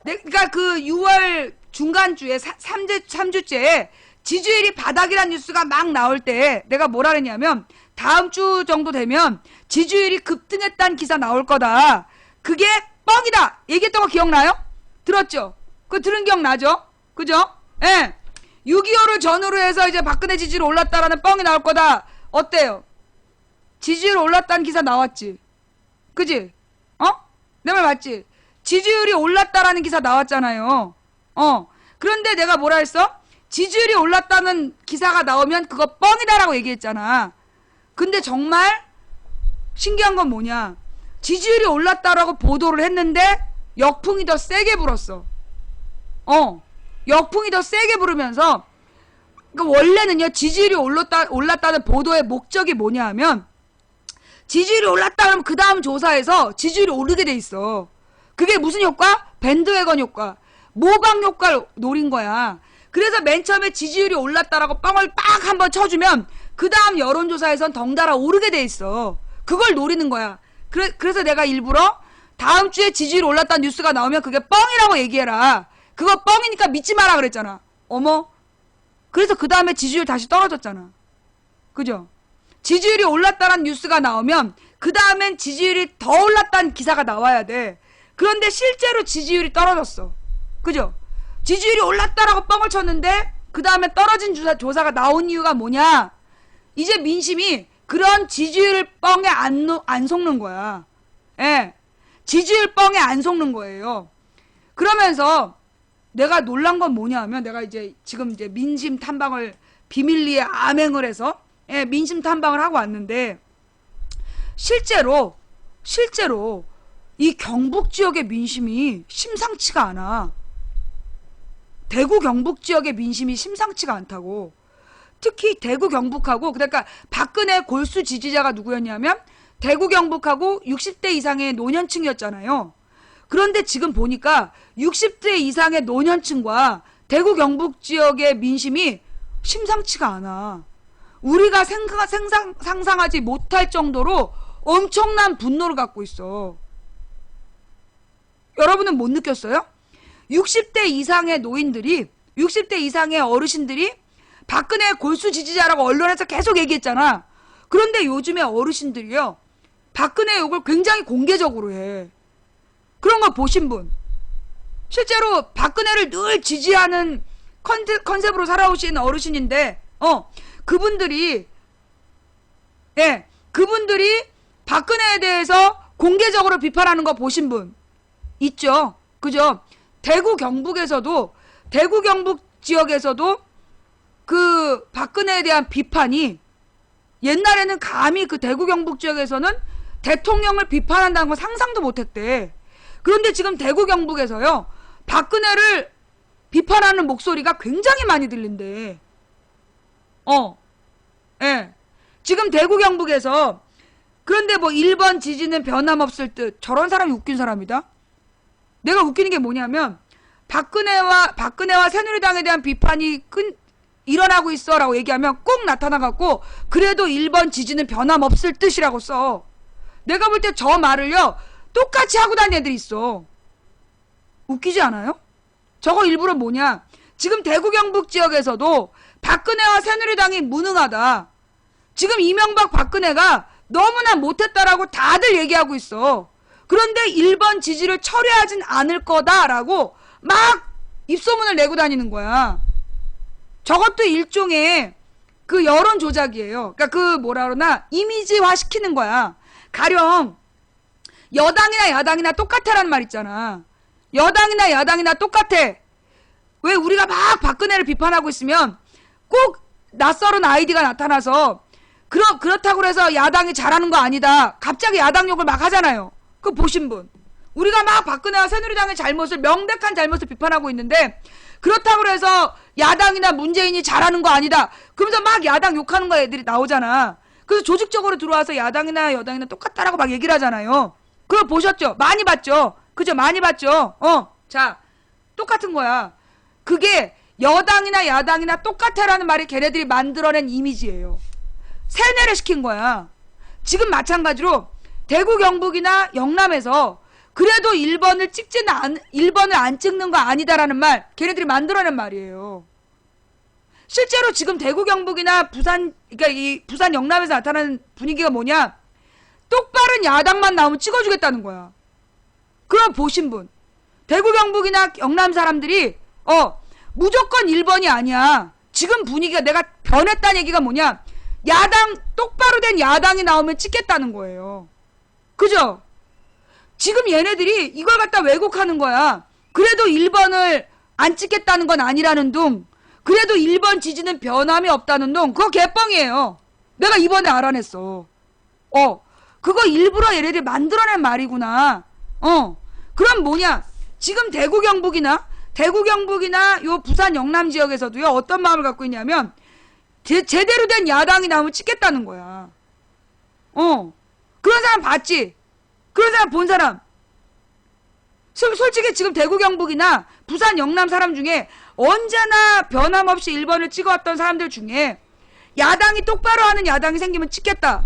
그러니까 그 6월 중간주에 3주째 지지율이 바닥이란 뉴스가 막 나올 때 내가 뭐라 그랬냐면, 다음 주 정도 되면 지지율이 급등했다는 기사 나올 거다. 그게 뻥이다 얘기했던 거 기억나요? 들었죠? 그거 들은 기억 나죠? 그죠? 예. 6.25를 전후로 해서 이제 박근혜 지지율 올랐다라는 뻥이 나올 거다. 어때요? 지지율 올랐다는 기사 나왔지? 그지? 내 말 맞지? 지지율이 올랐다라는 기사 나왔잖아요. 그런데 내가 뭐라 했어? 지지율이 올랐다는 기사가 나오면 그거 뻥이다라고 얘기했잖아. 근데 정말 신기한 건 뭐냐? 지지율이 올랐다라고 보도를 했는데 역풍이 더 세게 불었어. 역풍이 더 세게 부르면서, 그러니까 원래는요, 지지율이 올랐다는 보도의 목적이 뭐냐 하면, 지지율이 올랐다 그러면 그 다음 조사에서 지지율이 오르게 돼 있어. 그게 무슨 효과? 밴드웨건 효과. 모방 효과를 노린 거야. 그래서 맨 처음에 지지율이 올랐다라고 뻥을 빡 한번 쳐주면 그 다음 여론조사에선 덩달아 오르게 돼 있어. 그걸 노리는 거야. 그래서 내가 일부러 다음 주에 지지율이 올랐다는 뉴스가 나오면 그게 뻥이라고 얘기해라. 그거 뻥이니까 믿지 마라 그랬잖아. 어머. 그래서 그 다음에 지지율 다시 떨어졌잖아. 그죠? 지지율이 올랐다는 뉴스가 나오면 그 다음엔 지지율이 더 올랐다는 기사가 나와야 돼. 그런데 실제로 지지율이 떨어졌어. 그죠? 지지율이 올랐다라고 뻥을 쳤는데 그 다음에 떨어진 조사가 나온 이유가 뭐냐? 이제 민심이 그런 지지율 뻥에 안 속는 거야. 예. 지지율 뻥에 안 속는 거예요. 그러면서 내가 놀란 건 뭐냐 하면, 내가 지금 민심 탐방을 비밀리에 암행을 해서, 예, 민심 탐방을 하고 왔는데, 실제로 이 경북 지역의 민심이 심상치가 않아. 대구 경북 지역의 민심이 심상치가 않다고. 특히 대구 경북하고, 그러니까 박근혜 골수 지지자가 누구였냐면 대구 경북하고 60대 이상의 노년층이었잖아요. 그런데 지금 보니까 60대 이상의 노년층과 대구 경북 지역의 민심이 심상치가 않아. 우리가 상상하지 못할 정도로 엄청난 분노를 갖고 있어. 여러분은 못 느꼈어요? 60대 이상의 노인들이, 60대 이상의 어르신들이 박근혜 골수 지지자라고 언론에서 계속 얘기했잖아. 그런데 요즘에 어르신들이요, 박근혜 욕을 굉장히 공개적으로 해. 그런 거 보신 분, 실제로 박근혜를 늘 지지하는 컨셉으로 살아오신 어르신인데, 그분들이 박근혜에 대해서 공개적으로 비판하는 거 보신 분 있죠? 그죠? 대구 경북 지역에서도 그 박근혜에 대한 비판이 옛날에는 감히 그 대구 경북 지역에서는 대통령을 비판한다는 건 상상도 못했대. 그런데 지금 대구 경북에서요, 박근혜를 비판하는 목소리가 굉장히 많이 들린대. 예. 지금 대구 경북에서, 그런데 뭐 1번 지지는 변함없을 듯, 저런 사람이 웃긴 사람이다. 내가 웃기는 게 뭐냐면, 박근혜와 새누리당에 대한 비판이 일어나고 있어 라고 얘기하면 꼭 나타나갖고, 그래도 1번 지지는 변함없을 듯이라고 써. 내가 볼 때 저 말을요, 똑같이 하고 다니는 애들이 있어. 웃기지 않아요? 저거 일부러 뭐냐, 지금 대구 경북 지역에서도 박근혜와 새누리당이 무능하다, 지금 이명박 박근혜가 너무나 못했다라고 다들 얘기하고 있어. 그런데 1번 지지를 철회하진 않을 거다라고 막 입소문을 내고 다니는 거야. 저것도 일종의 그 여론 조작이에요. 그러니까 그 뭐라 그러나 이미지화 시키는 거야. 가령 여당이나 야당이나 똑같아라는 말 있잖아. 여당이나 야당이나 똑같아. 왜 우리가 막 박근혜를 비판하고 있으면 꼭 낯설은 아이디가 나타나서 그렇다고 해서 야당이 잘하는 거 아니다, 갑자기 야당 욕을 막 하잖아요. 그거 보신 분. 우리가 막 박근혜와 새누리당의 잘못을, 명백한 잘못을 비판하고 있는데, 그렇다고 해서 야당이나 문재인이 잘하는 거 아니다, 그러면서 막 야당 욕하는 거 애들이 나오잖아. 그래서 조직적으로 들어와서 야당이나 여당이나 똑같다라고 막 얘기를 하잖아요. 그거 보셨죠? 많이 봤죠? 그죠? 많이 봤죠? 자, 똑같은 거야. 그게 여당이나 야당이나 똑같아라는 말이 걔네들이 만들어낸 이미지예요. 세뇌를 시킨 거야. 지금 마찬가지로 대구 경북이나 영남에서 그래도 1번을 안 찍는 거 아니다라는 말, 걔네들이 만들어낸 말이에요. 실제로 지금 대구 경북이나 그러니까 이 부산 영남에서 나타나는 분위기가 뭐냐, 똑바른 야당만 나오면 찍어주겠다는 거야. 그럼 보신 분, 대구 경북이나 영남 사람들이 무조건 1번이 아니야. 지금 분위기가, 내가 변했다는 얘기가 뭐냐, 똑바로 된 야당이 나오면 찍겠다는 거예요. 그죠? 지금 얘네들이 이걸 갖다 왜곡하는 거야. 그래도 1번을 안 찍겠다는 건 아니라는 둥, 그래도 1번 지지는 변함이 없다는 둥, 그거 개뻥이에요. 내가 이번에 알아냈어. 그거 일부러 얘네들이 만들어낸 말이구나. 그럼 뭐냐, 지금 대구 경북이나 요 부산 영남 지역에서도요, 어떤 마음을 갖고 있냐면, 제대로 된 야당이 나오면 찍겠다는 거야. 그런 사람 봤지? 그런 사람 본 사람? 솔직히 지금 대구 경북이나 부산 영남 사람 중에 언제나 변함없이 1번을 찍어왔던 사람들 중에 야당이 똑바로 하는 야당이 생기면 찍겠다,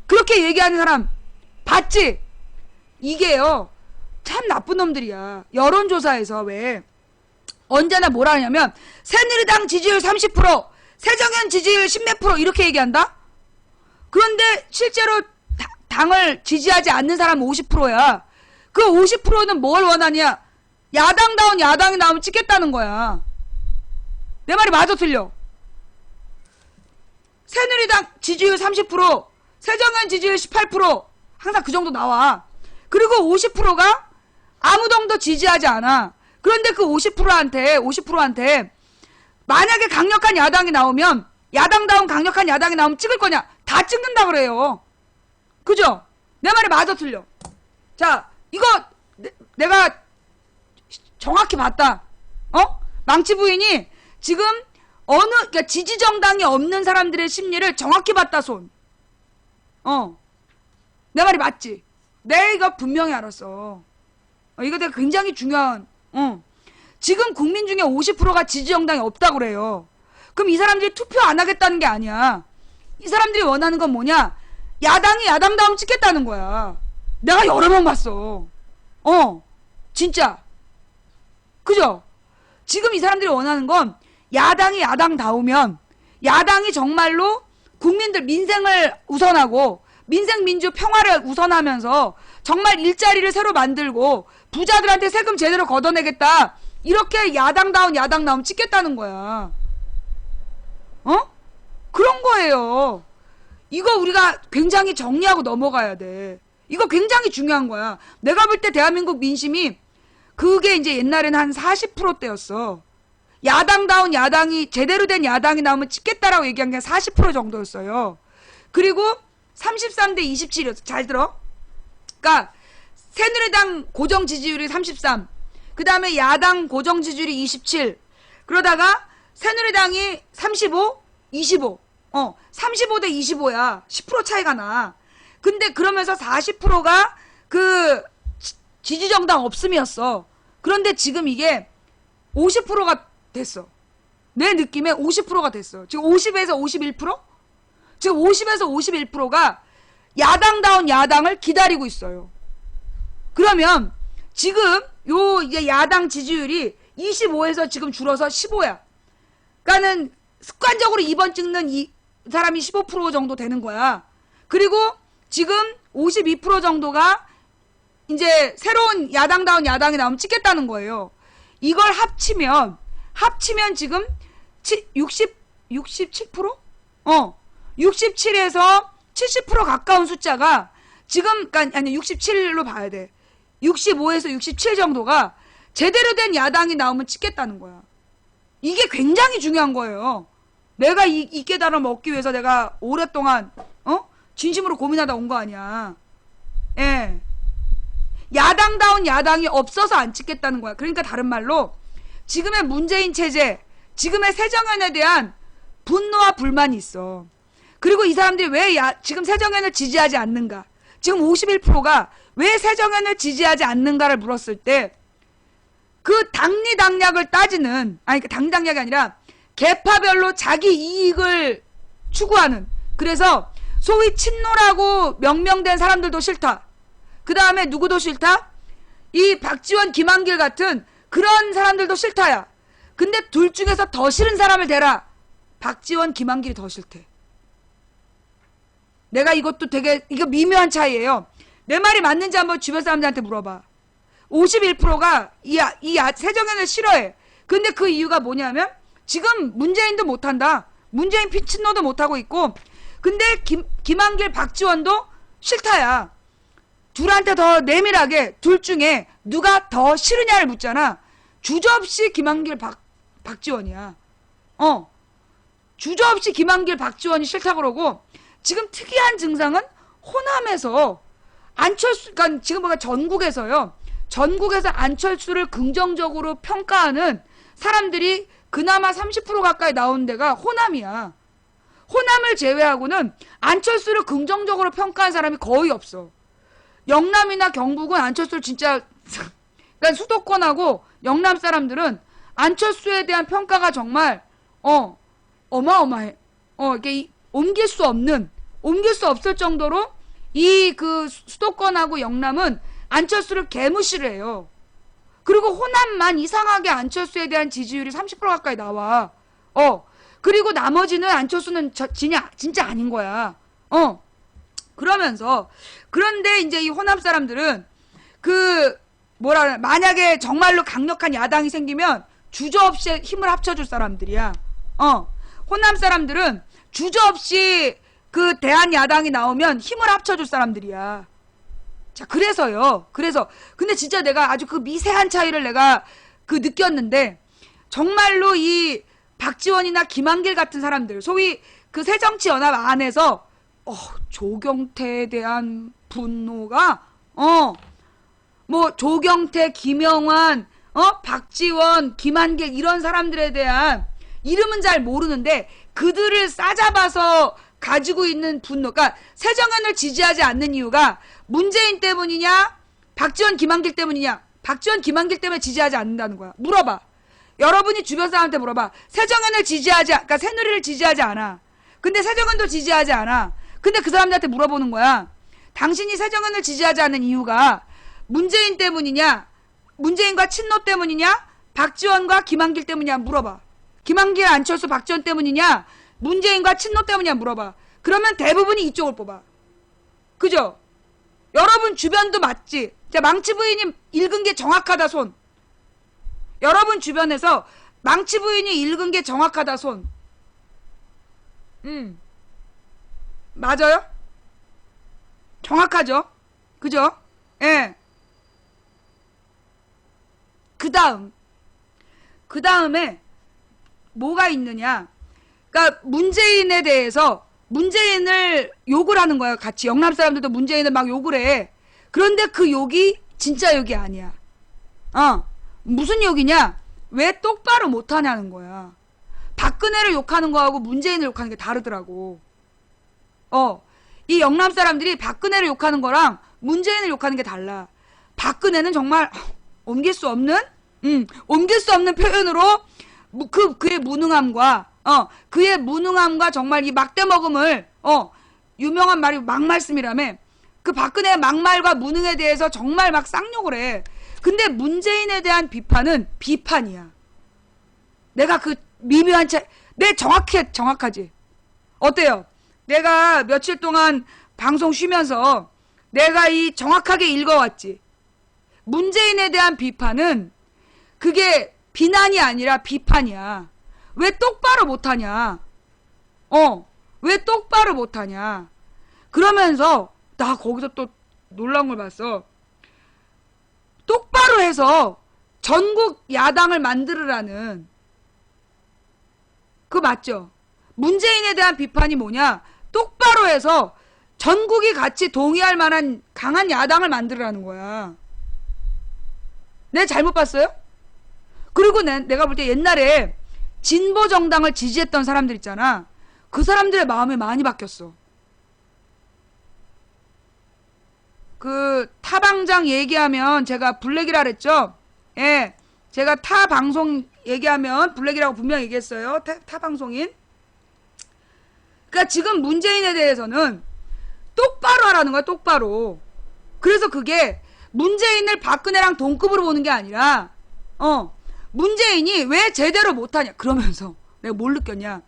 그렇게 얘기하는 사람 봤지? 이게요, 참 나쁜 놈들이야. 여론조사에서 왜 언제나 뭐라 하냐면, 새누리당 지지율 30%, 새정현 지지율 10몇 프로 이렇게 얘기한다? 그런데 실제로 당을 지지하지 않는 사람은 50%야. 그 50%는 뭘 원하냐? 야당다운 야당이 나오면 찍겠다는 거야. 내 말이 맞아 틀려? 새누리당 지지율 30%, 새정현 지지율 18%, 항상 그 정도 나와. 그리고 50%가 아무도 지지하지 않아. 그런데 그 50%한테 만약에 강력한 야당이 나오면, 야당다운 강력한 야당이 나오면 찍을 거냐? 다 찍는다 그래요. 그죠? 내 말이 맞아 틀려? 자, 이거 내가 정확히 봤다. 망치 부인이 지금 그러니까 지지 정당이 없는 사람들의 심리를 정확히 봤다 손. 내 말이 맞지? 내가 이거 분명히 알았어. 이거 내가 굉장히 중요한. 지금 국민 중에 50%가 지지 정당이 없다고 그래요. 그럼 이 사람들이 투표 안 하겠다는 게 아니야. 이 사람들이 원하는 건 뭐냐? 야당이 야당다움 찍겠다는 거야. 내가 여러 번 봤어. 진짜. 그죠? 지금 이 사람들이 원하는 건, 야당이 야당다우면, 야당이 정말로 국민들 민생을 우선하고 민생 민주 평화를 우선하면서 정말 일자리를 새로 만들고 부자들한테 세금 제대로 걷어내겠다, 이렇게 야당다운 야당 나오면 찍겠다는 거야. 그런 거예요. 이거 우리가 굉장히 정리하고 넘어가야 돼. 이거 굉장히 중요한 거야. 내가 볼 때 대한민국 민심이 그게 이제 옛날에는 한 40%대였어. 야당다운 야당이, 제대로 된 야당이 나오면 찍겠다라고 얘기한 게 40% 정도였어요. 그리고 33대 27이었어. 잘 들어. 그러니까 새누리당 고정 지지율이 33. 그 다음에 야당 고정 지지율이 27. 그러다가 새누리당이 35, 25. 35대 25야. 10% 차이가 나. 근데 그러면서 40%가 그 지지정당 없음이었어. 그런데 지금 이게 50%가 됐어. 내 느낌에 50%가 됐어. 지금 50에서 51%? 지금 50에서 51%가 야당다운 야당을 기다리고 있어요. 그러면 지금 요 이제 야당 지지율이 25에서 지금 줄어서 15야. 그러니까는 습관적으로 2번 찍는 이 사람이 15% 정도 되는 거야. 그리고 지금 52% 정도가 이제 새로운 야당다운 야당이 나오면 찍겠다는 거예요. 이걸 합치면 지금 67%? 67에서 70% 가까운 숫자가 지금, 아니 67로 봐야 돼. 65에서 67 정도가 제대로 된 야당이 나오면 찍겠다는 거야. 이게 굉장히 중요한 거예요. 내가 이 깨달음을 얻기 위해서 내가 오랫동안 진심으로 고민하다 온 거 아니야. 예. 야당다운 야당이 없어서 안 찍겠다는 거야. 그러니까 다른 말로 지금의 문재인 체제, 지금의 새정연에 대한 분노와 불만이 있어. 그리고 이 사람들이 왜 지금 새정연을 지지하지 않는가? 지금 51%가 왜 새정연을 지지하지 않는가를 물었을 때 그 당리당략을 따지는, 아니 그 당리당략이 아니라 계파별로 자기 이익을 추구하는, 그래서 소위 친노라고 명명된 사람들도 싫다. 그 다음에 누구도 싫다? 이 박지원, 김한길 같은 그런 사람들도 싫다야. 근데 둘 중에서 더 싫은 사람을 대라. 박지원, 김한길이 더 싫대. 내가 이것도 되게, 이거 미묘한 차이예요. 내 말이 맞는지 한번 주변 사람들한테 물어봐. 51%가 새정연을 싫어해. 근데 그 이유가 뭐냐면 지금 문재인도 못한다. 문재인 피친노도 못하고 있고, 근데 김한길, 박지원도 싫다야. 둘한테 더 내밀하게 둘 중에 누가 더 싫으냐를 묻잖아. 주저없이 김한길, 박지원이야. 주저없이 김한길, 박지원이 싫다 그러고, 지금 특이한 증상은 호남에서 안철수, 그러니까 지금 뭔가 전국에서요. 전국에서 안철수를 긍정적으로 평가하는 사람들이 그나마 30% 가까이 나온 데가 호남이야. 호남을 제외하고는 안철수를 긍정적으로 평가한 사람이 거의 없어. 영남이나 경북은 안철수를 진짜, 그러니까 수도권하고 영남 사람들은 안철수에 대한 평가가 정말 어마어마해. 이게 옮길 수 없을 정도로 이 그 수도권하고 영남은 안철수를 개무시를 해요. 그리고 호남만 이상하게 안철수에 대한 지지율이 30% 가까이 나와. 그리고 나머지는 안철수는 진짜 아닌 거야. 그러면서, 그런데 이제 이 호남 사람들은 만약에 정말로 강력한 야당이 생기면 주저없이 힘을 합쳐줄 사람들이야. 호남 사람들은 주저없이 그 대한야당이 나오면 힘을 합쳐줄 사람들이야. 자, 근데 진짜 내가 아주 그 미세한 차이를 내가 느꼈는데, 정말로 이 박지원이나 김한길 같은 사람들, 소위 그 새정치연합 안에서, 조경태에 대한 분노가, 조경태, 김영환, 박지원, 김한길, 이런 사람들에 대한 이름은 잘 모르는데, 그들을 싸잡아서 가지고 있는 분노, 그러니까 새정연을 지지하지 않는 이유가 문재인 때문이냐, 박지원, 김한길 때문이냐. 박지원, 김한길 때문에 지지하지 않는다는 거야. 물어봐. 여러분이 주변 사람한테 물어봐. 새정연을 그러니까 새누리를 지지하지 않아. 근데 새정연도 지지하지 않아. 근데 그 사람들한테 물어보는 거야. 당신이 새정연을 지지하지 않는 이유가 문재인 때문이냐, 문재인과 친노 때문이냐, 박지원과 김한길 때문이냐 물어봐. 김한길, 안철수, 박지원 때문이냐, 문재인과 친노 때문이냐 물어봐. 그러면 대부분이 이쪽을 뽑아. 그죠? 여러분 주변도 맞지? 자, 망치 부인이 읽은 게 정확하다 손. 여러분 주변에서 망치 부인이 읽은 게 정확하다 손. 맞아요? 정확하죠? 그죠? 예. 그 다음에 뭐가 있느냐? 그러니까 문재인에 대해서 문재인을 욕을 하는 거야. 같이 영남 사람들도 문재인을 막 욕을 해. 그런데 그 욕이 진짜 욕이 아니야. 무슨 욕이냐? 왜 똑바로 못하냐는 거야. 박근혜를 욕하는 거하고 문재인을 욕하는 게 다르더라고. 이 영남 사람들이 박근혜를 욕하는 거랑 문재인을 욕하는 게 달라. 박근혜는 정말 옮길 수 없는 표현으로 그의 무능함과 그의 무능함과 정말 이 막대먹음을 유명한 말이 막말씀이라며. 그 박근혜의 막말과 무능에 대해서 정말 막 쌍욕을 해. 근데 문재인에 대한 비판은 비판이야. 내가 그 미묘한 정확하지. 어때요? 내가 며칠 동안 방송 쉬면서 내가 이 정확하게 읽어왔지. 문재인에 대한 비판은 그게 비난이 아니라 비판이야. 왜 똑바로 못하냐? 왜 똑바로 못하냐? 그러면서 나 거기서 또 놀라운 걸 봤어. 똑바로 해서 전국 야당을 만들으라는, 그거 맞죠? 문재인에 대한 비판이 뭐냐? 똑바로 해서 전국이 같이 동의할 만한 강한 야당을 만들으라는 거야. 내가 잘못 봤어요? 그리고 내가 볼 때 옛날에 진보 정당을 지지했던 사람들 있잖아. 그 사람들의 마음이 많이 바뀌었어. 그 타방장 얘기하면 제가 블랙이라 그랬죠? 예, 제가 타 방송 얘기하면 블랙이라고 분명히 얘기했어요. 타 방송인. 그러니까 지금 문재인에 대해서는 똑바로 하라는 거야. 똑바로. 그래서 그게 문재인을 박근혜랑 동급으로 보는 게 아니라 문재인이 왜 제대로 못하냐. 그러면서 내가 뭘 느꼈냐.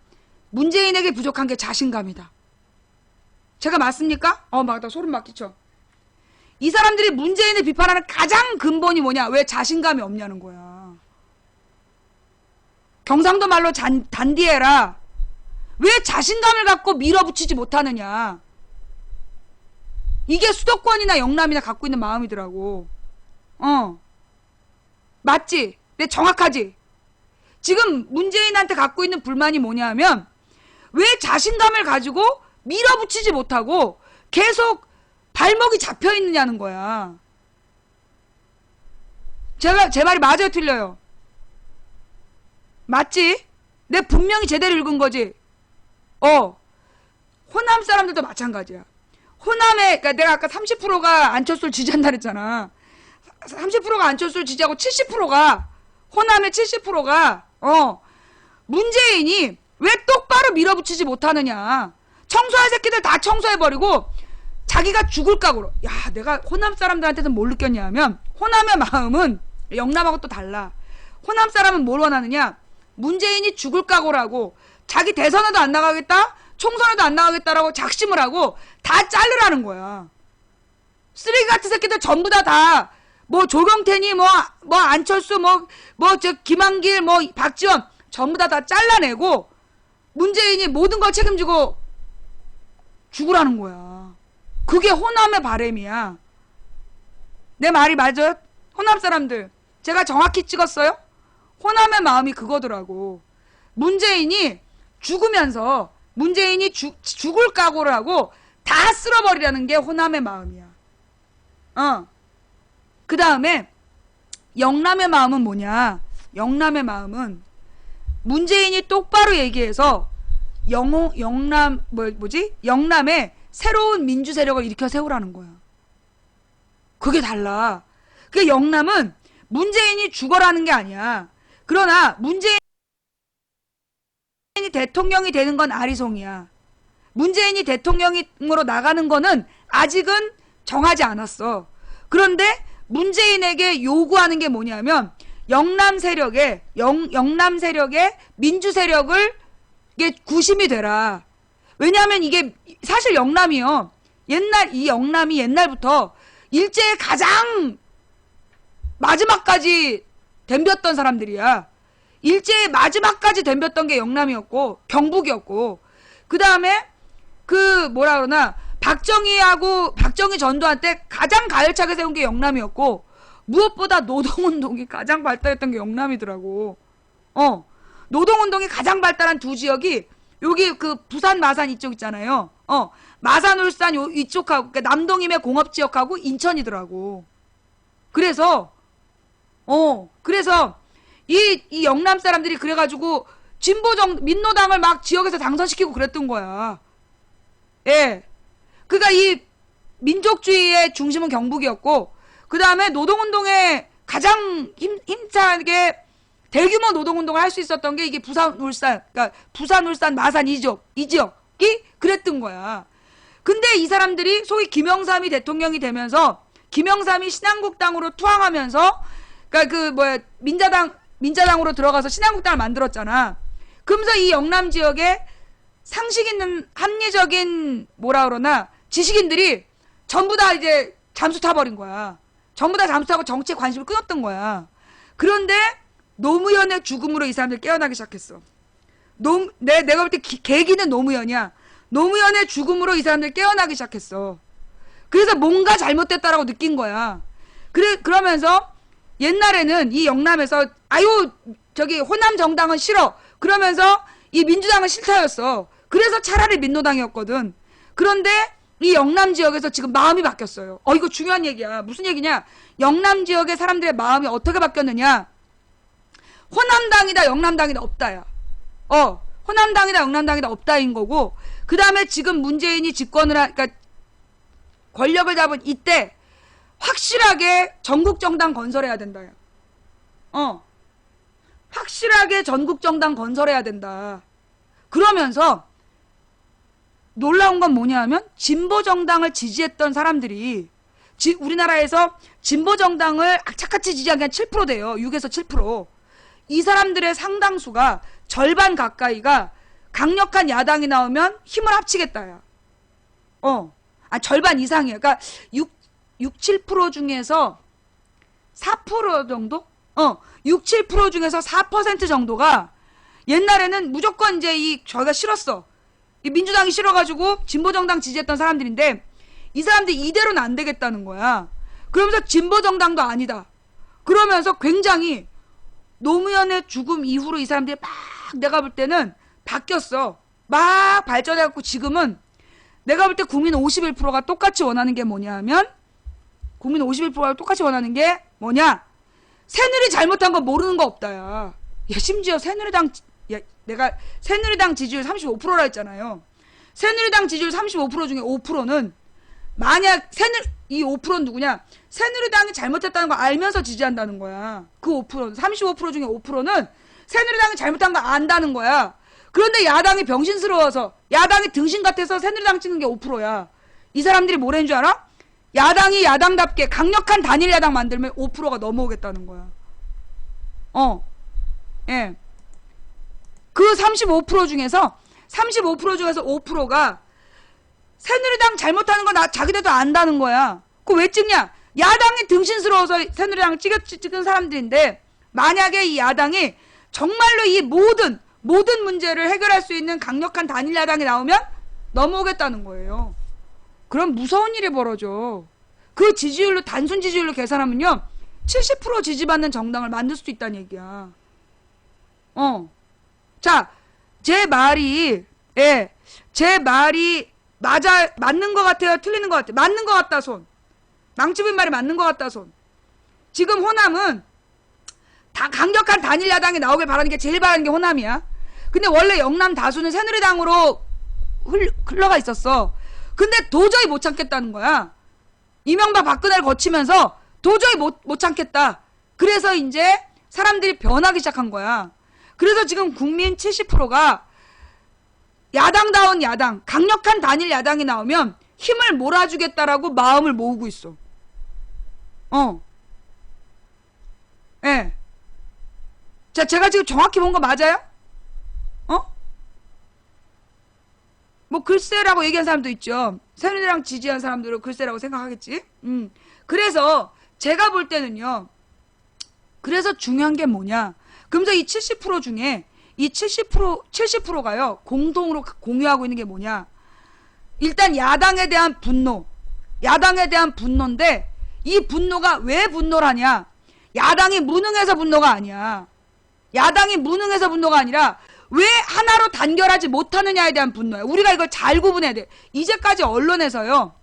문재인에게 부족한 게 자신감이다. 제가 맞습니까? 맞다. 소름 막 끼쳐. 이 사람들이 문재인을 비판하는 가장 근본이 뭐냐? 왜 자신감이 없냐는 거야. 경상도 말로 단디해라. 왜 자신감을 갖고 밀어붙이지 못하느냐. 이게 수도권이나 영남이나 갖고 있는 마음이더라고. 맞지? 내 정확하지? 지금 문재인한테 갖고 있는 불만이 뭐냐 하면 왜 자신감을 가지고 밀어붙이지 못하고 계속 발목이 잡혀 있느냐는 거야. 제 말이 맞아요, 틀려요? 맞지? 내 분명히 제대로 읽은 거지? 호남 사람들도 마찬가지야. 호남에, 그러니까 내가 아까 30%가 안철수를 지지한다 그랬잖아. 30%가 안철수를 지지하고 70%가, 호남의 70%가, 문재인이 왜 똑바로 밀어붙이지 못하느냐. 청소할 새끼들 다 청소해버리고, 자기가 죽을 각오로. 야, 내가 호남 사람들한테는 뭘 느꼈냐 하면, 호남의 마음은 영남하고 또 달라. 호남 사람은 뭘 원하느냐. 문재인이 죽을 각오라고, 자기 대선에도 안 나가겠다, 총선에도 안 나가겠다라고 작심을 하고 다 자르라는 거야. 쓰레기 같은 새끼들 전부 다 뭐 조경태니 뭐 안철수 저 김한길 박지원 전부 다 잘라내고 문재인이 모든 걸 책임지고 죽으라는 거야. 그게 호남의 바람이야. 내 말이 맞아요? 호남 사람들 제가 정확히 찍었어요? 호남의 마음이 그거더라고. 문재인이 죽으면서 문재인이 죽을 각오를 하고 다 쓸어버리라는 게 호남의 마음이야. 그 다음에 영남의 마음은 뭐냐. 영남의 마음은 문재인이 똑바로 얘기해서 영남의 새로운 민주 세력을 일으켜 세우라는 거야. 그게 달라. 그 영남은 문재인이 죽어라는 게 아니야. 그러나 문재인이 대통령이 되는 건 아리송이야. 문재인이 대통령으로 나가는 거는 아직은 정하지 않았어. 그런데 문재인에게 요구하는 게 뭐냐면 영남 세력의 민주 세력을 이게 구심이 되라. 왜냐하면 이게 사실 영남이요. 이 영남이 옛날부터 일제의 가장 마지막까지 덤볐던 사람들이야. 일제의 마지막까지 덤볐던 게 영남이었고 경북이었고, 그 다음에 박정희 전두환 때 가장 가열차게 세운 게 영남이었고, 무엇보다 노동운동이 가장 발달했던 게 영남이더라고. 노동운동이 가장 발달한 두 지역이 여기 그 부산 마산 이쪽 있잖아요. 마산 울산 이쪽하고 그러니까 남동임의 공업지역하고 인천이더라고. 그래서 이 영남 사람들이 그래가지고 민노당을 막 지역에서 당선시키고 그랬던 거야. 예. 그러니까 이 민족주의의 중심은 경북이었고, 그 다음에 노동운동에 가장 힘차게 대규모 노동운동을 할 수 있었던 게 이게 부산, 울산, 그러니까 부산, 울산, 마산 이 지역이 그랬던 거야. 근데 이 사람들이 소위 김영삼이 대통령이 되면서 김영삼이 신한국당으로 투항하면서 그러니까 민자당으로 들어가서 신한국당을 만들었잖아. 그러면서 이 영남 지역에 상식 있는 합리적인 뭐라 그러나 지식인들이 전부 다 이제 잠수 타버린 거야. 전부 다 잠수 타고 정치에 관심을 끊었던 거야. 그런데 노무현의 죽음으로 이 사람들이 깨어나기 시작했어. 내가 볼 때 계기는 노무현이야. 노무현의 죽음으로 이 사람들이 깨어나기 시작했어. 그래서 뭔가 잘못됐다라고 느낀 거야. 그러면서 옛날에는 이 영남에서 아유 저기 호남 정당은 싫어. 그러면서 이 민주당은 싫다였어. 그래서 차라리 민노당이었거든. 그런데 이 영남 지역에서 지금 마음이 바뀌었어요. 이거 중요한 얘기야. 무슨 얘기냐? 영남 지역의 사람들의 마음이 어떻게 바뀌었느냐? 호남당이다 영남당이다 없다야. 호남당이다 영남당이다 없다인 거고, 그 다음에 지금 문재인이 그러니까 권력을 잡은 이때 확실하게 전국정당 건설해야 된다야. 확실하게 전국정당 건설해야 된다. 그러면서 놀라운 건 뭐냐 하면 진보정당을 지지했던 사람들이 우리나라에서 진보정당을 악착같이 지지한 게 7% 돼요. 6에서 7%. 이 사람들의 상당수가 절반 가까이가 강력한 야당이 나오면 힘을 합치겠다야. 절반 이상이에요. 그러니까 6, 7% 중에서 4% 정도? 6, 7% 중에서 4% 정도가 옛날에는 무조건 이제 저희가 싫었어. 이 민주당이 싫어가지고 진보정당 지지했던 사람들인데 이 사람들이 이대로는 안 되겠다는 거야. 그러면서 진보정당도 아니다. 그러면서 굉장히 노무현의 죽음 이후로 이 사람들이 막 내가 볼 때는 바뀌었어. 막 발전해갖고 지금은 내가 볼 때 국민 51%가 똑같이 원하는 게 뭐냐 하면 국민 51%가 똑같이 원하는 게 뭐냐? 새누리 잘못한 거 모르는 거 없다야. 심지어 새누리당 내가 새누리당 지지율 35%라 했잖아요. 새누리당 지지율 35% 중에 5%는 만약 이 5%는 누구냐? 새누리당이 잘못했다는 거 알면서 지지한다는 거야. 그 5%, 35% 중에 5%는 새누리당이 잘못한 거 안다는 거야. 그런데 야당이 병신스러워서 야당이 등신 같아서 새누리당 찍는 게 5%야. 이 사람들이 뭐라는 줄 알아? 야당이 야당답게 강력한 단일 야당 만들면 5%가 넘어오겠다는 거야. 예. 그 35% 중에서 5%가 새누리당 잘못하는 거 자기들도 안다는 거야. 그거 왜 찍냐? 야당이 등신스러워서 새누리당을 찍은 사람들인데 만약에 이 야당이 정말로 이 모든 문제를 해결할 수 있는 강력한 단일 야당이 나오면 넘어오겠다는 거예요. 그럼 무서운 일이 벌어져. 그 지지율로 단순 지지율로 계산하면요 70% 지지받는 정당을 만들 수도 있다는 얘기야. 자, 제 말이 맞는 것 같아요? 틀리는 것 같아요? 맞는 것 같다 손. 망치부인 말이 맞는 것 같다 손. 지금 호남은 다 강력한 단일 야당이 나오길 바라는 게 제일 바라는 게 호남이야. 근데 원래 영남 다수는 새누리당으로 흘러가 있었어. 근데 도저히 못 참겠다는 거야. 이명박 박근혜를 거치면서 도저히 못 참겠다. 그래서 이제 사람들이 변하기 시작한 거야. 그래서 지금 국민 70%가 야당다운 야당, 강력한 단일 야당이 나오면 힘을 몰아주겠다라고 마음을 모으고 있어. 예. 자, 제가 지금 정확히 본 거 맞아요? 뭐 글쎄라고 얘기한 사람도 있죠. 새누리당 지지한 사람들은 글쎄라고 생각하겠지. 그래서 제가 볼 때는요. 그래서 중요한 게 뭐냐? 그러면서 이 70% 중에 이 70%가요. 공동으로 공유하고 있는 게 뭐냐? 일단 야당에 대한 분노. 야당에 대한 분노인데 이 분노가 왜 분노라냐? 야당이 무능해서 분노가 아니야. 야당이 무능해서 분노가 아니라 왜 하나로 단결하지 못하느냐에 대한 분노야. 우리가 이걸 잘 구분해야 돼. 이제까지 언론에서요.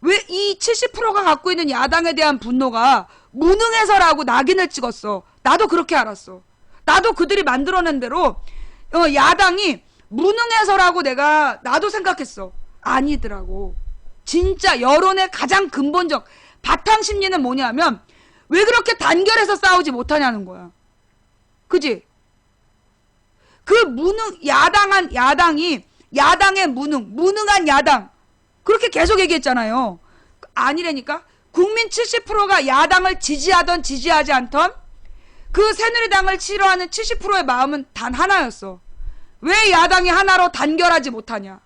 왜 이 70%가 갖고 있는 야당에 대한 분노가 무능해서라고 낙인을 찍었어. 나도 그렇게 알았어. 나도 그들이 만들어낸 대로 야당이 무능해서라고 나도 생각했어. 아니더라고. 진짜 여론의 가장 근본적 바탕 심리는 뭐냐면 왜 그렇게 단결해서 싸우지 못하냐는 거야. 그지? 그 야당의 무능한 야당. 그렇게 계속 얘기했잖아요. 아니라니까? 국민 70%가 야당을 지지하던 지지하지 않던 그 새누리당을 싫어하는 70%의 마음은 단 하나였어. 왜 야당이 하나로 단결하지 못하냐?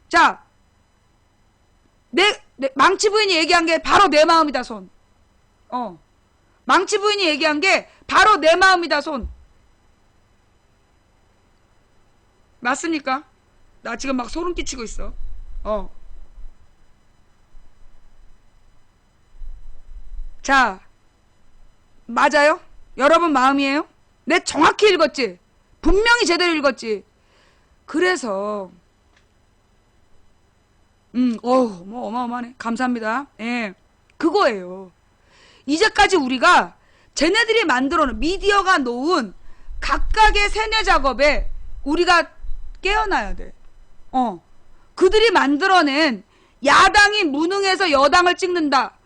자, 망치 부인이 얘기한 게 바로 내 마음이다, 손. 망치 부인이 얘기한 게 바로 내 마음이다, 손. 맞습니까? 나 지금 막 소름 끼치고 있어. 자, 맞아요? 여러분 마음이에요? 내 정확히 읽었지? 분명히 제대로 읽었지? 그래서 뭐 어마어마하네. 감사합니다. 예, 그거예요. 이제까지 우리가 쟤네들이 만들어놓은 미디어가 놓은 각각의 세뇌 작업에 우리가 깨어나야 돼. 그들이 만들어낸 야당이 무능해서 여당을 찍는다.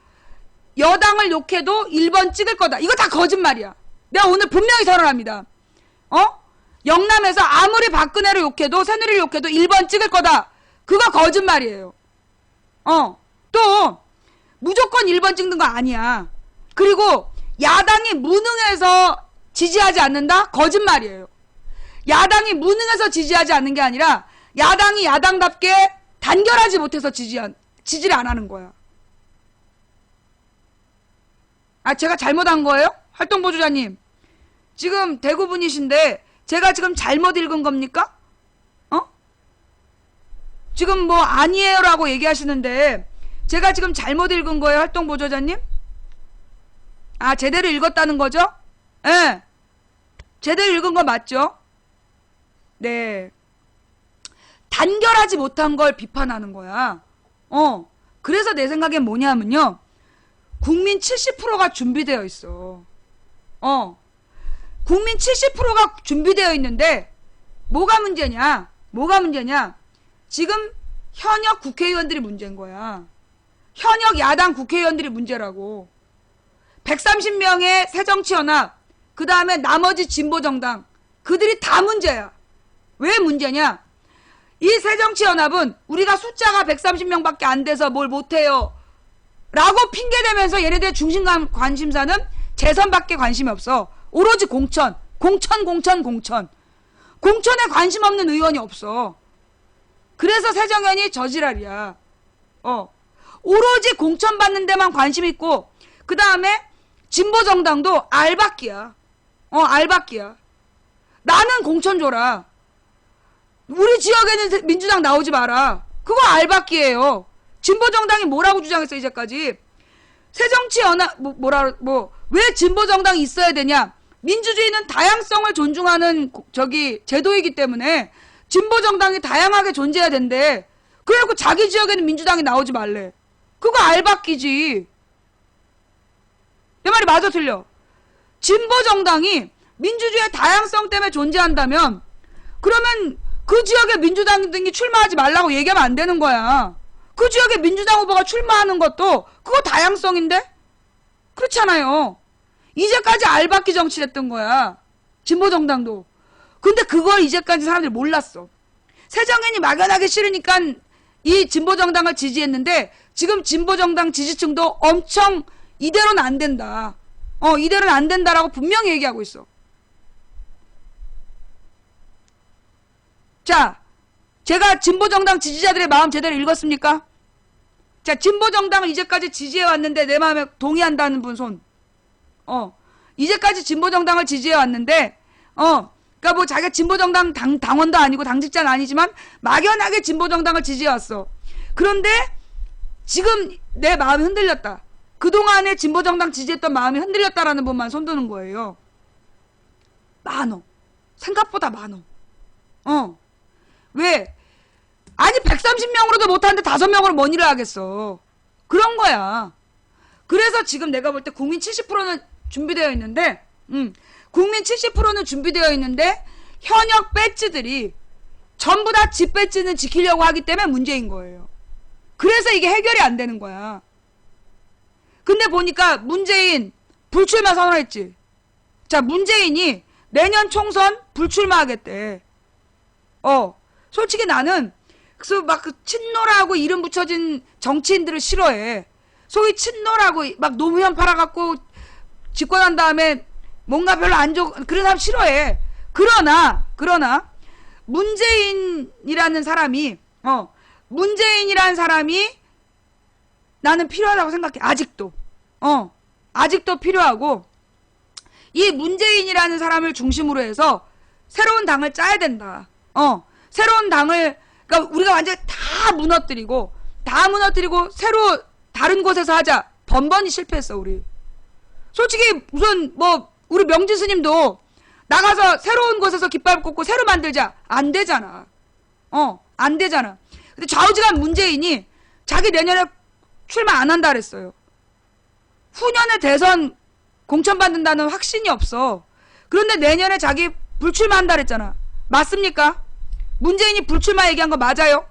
여당을 욕해도 1번 찍을 거다. 이거 다 거짓말이야. 내가 오늘 분명히 선언합니다. 영남에서 아무리 박근혜를 욕해도 새누리를 욕해도 1번 찍을 거다. 그거 거짓말이에요. 또 무조건 1번 찍는 거 아니야. 그리고 야당이 무능해서 지지하지 않는다? 거짓말이에요. 야당이 무능해서 지지하지 않는 게 아니라 야당이 야당답게 단결하지 못해서 지지를 안 하는 거야. 제가 잘못한 거예요? 활동보조자님. 지금 대구 분이신데 제가 지금 잘못 읽은 겁니까? 지금 뭐 아니에요 라고 얘기하시는데 제가 지금 잘못 읽은 거예요, 활동보조자님? 제대로 읽었다는 거죠? 예. 제대로 읽은 거 맞죠? 네. 단결하지 못한 걸 비판하는 거야. 그래서 내 생각엔 뭐냐면요. 국민 70%가 준비되어 있어. 국민 70%가 준비되어 있는데 뭐가 문제냐? 지금 현역 국회의원들이 문제인 거야. 현역 야당 국회의원들이 문제라고. 130명의 새정치연합, 그 다음에 나머지 진보정당, 그들이 다 문제야. 왜 문제냐? 이 새정치연합은 우리가 숫자가 130명밖에 안 돼서 뭘 못해요 라고 핑계대면서 얘네들의 중심 관심사는 재선밖에 관심이 없어. 오로지 공천. 공천에 관심 없는 의원이 없어. 그래서 새정연이 저지랄이야. 오로지 공천 받는 데만 관심 있고, 그 다음에 진보정당도 알박기야. 알박기야. 나는 공천 줘라. 우리 지역에는 민주당 나오지 마라. 그거 알박기예요. 진보정당이 뭐라고 주장했어 이제까지? 새정치연합 왜 진보정당이 있어야 되냐? 민주주의는 다양성을 존중하는 제도이기 때문에 진보정당이 다양하게 존재해야 된대. 그래갖고 자기 지역에는 민주당이 나오지 말래. 그거 알박기지. 내 말이 맞아 틀려? 진보정당이 민주주의의 다양성 때문에 존재한다면 그러면 그 지역에 민주당 등이 출마하지 말라고 얘기하면 안 되는 거야. 그 지역에 민주당 후보가 출마하는 것도 그거 다양성인데? 그렇잖아요. 이제까지 알박기 정치를 했던 거야. 진보정당도. 근데 그걸 이제까지 사람들이 몰랐어. 새정연이 막연하게 싫으니까 이 진보정당을 지지했는데 지금 진보정당 지지층도 엄청 이대로는 안 된다. 이대로는 안 된다라고 분명히 얘기하고 있어. 자, 제가 진보정당 지지자들의 마음 제대로 읽었습니까? 자, 진보정당을 이제까지 지지해왔는데 내 마음에 동의한다는 분 손. 이제까지 진보정당을 지지해왔는데, 그니까 뭐 자기가 진보정당 당원도 아니고 당직자는 아니지만 막연하게 진보정당을 지지해왔어. 그런데 지금 내 마음이 흔들렸다. 그동안에 진보정당 지지했던 마음이 흔들렸다라는 분만 손드는 거예요. 많어. 생각보다 많어. 왜? 아니 130명으로도 못하는데 5명으로 뭔 일을 하겠어. 그런 거야. 그래서 지금 내가 볼 때 국민 70%는 준비되어 있는데 국민 70%는 준비되어 있는데 현역 배지들이 전부 다 집 배지는 지키려고 하기 때문에 문제인 거예요. 그래서 이게 해결이 안 되는 거야. 근데 보니까 문재인 불출마 선언했지. 자, 문재인이 내년 총선 불출마하겠대. 솔직히 나는 그래서 막 그 친노라고 이름 붙여진 정치인들을 싫어해. 소위 친노라고 막 노무현 팔아갖고 집권한 다음에 뭔가 별로 안 좋고 그런 사람 싫어해. 그러나 문재인이라는 사람이 나는 필요하다고 생각해. 아직도 필요하고, 이 문재인이라는 사람을 중심으로 해서 새로운 당을 짜야 된다. 새로운 당을, 그러니까 우리가 완전히 다 무너뜨리고 새로 다른 곳에서 하자. 번번이 실패했어, 우리. 솔직히 무슨 우리 명진 스님도 나가서 새로운 곳에서 깃발 꽂고 새로 만들자. 안 되잖아. 안 되잖아. 근데 좌우지간 문재인이 자기 내년에 출마 안 한다 그랬어요. 후년에 대선 공천받는다는 확신이 없어. 그런데 내년에 자기 불출마한다 그랬잖아. 맞습니까? 문재인이 불출마 얘기한 거 맞아요?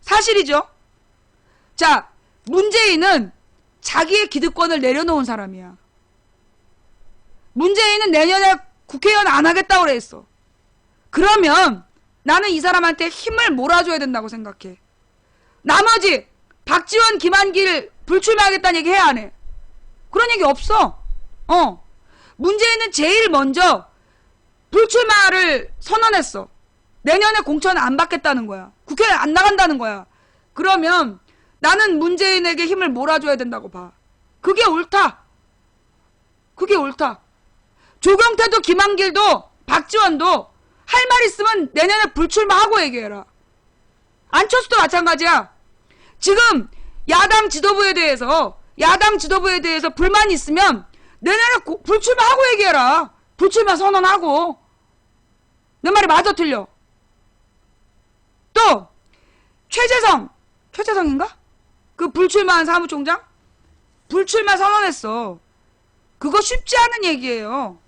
사실이죠? 자, 문재인은 자기의 기득권을 내려놓은 사람이야. 문재인은 내년에 국회의원 안 하겠다고 그랬어. 그러면 나는 이 사람한테 힘을 몰아줘야 된다고 생각해. 나머지 박지원, 김한길 불출마하겠다는 얘기 해, 안 해? 그런 얘기 없어. 문재인은 제일 먼저 불출마를 선언했어. 내년에 공천 안 받겠다는 거야. 국회에 안 나간다는 거야. 그러면 나는 문재인에게 힘을 몰아줘야 된다고 봐. 그게 옳다. 조경태도 김한길도 박지원도 할 말 있으면 내년에 불출마하고 얘기해라. 안철수도 마찬가지야. 지금 야당 지도부에 대해서 불만이 있으면 내년에 불출마하고 얘기해라. 불출마 선언하고. 내 말이 맞아 틀려? 또 최재성인가? 그 불출마한 사무총장? 불출마 선언했어. 그거 쉽지 않은 얘기예요.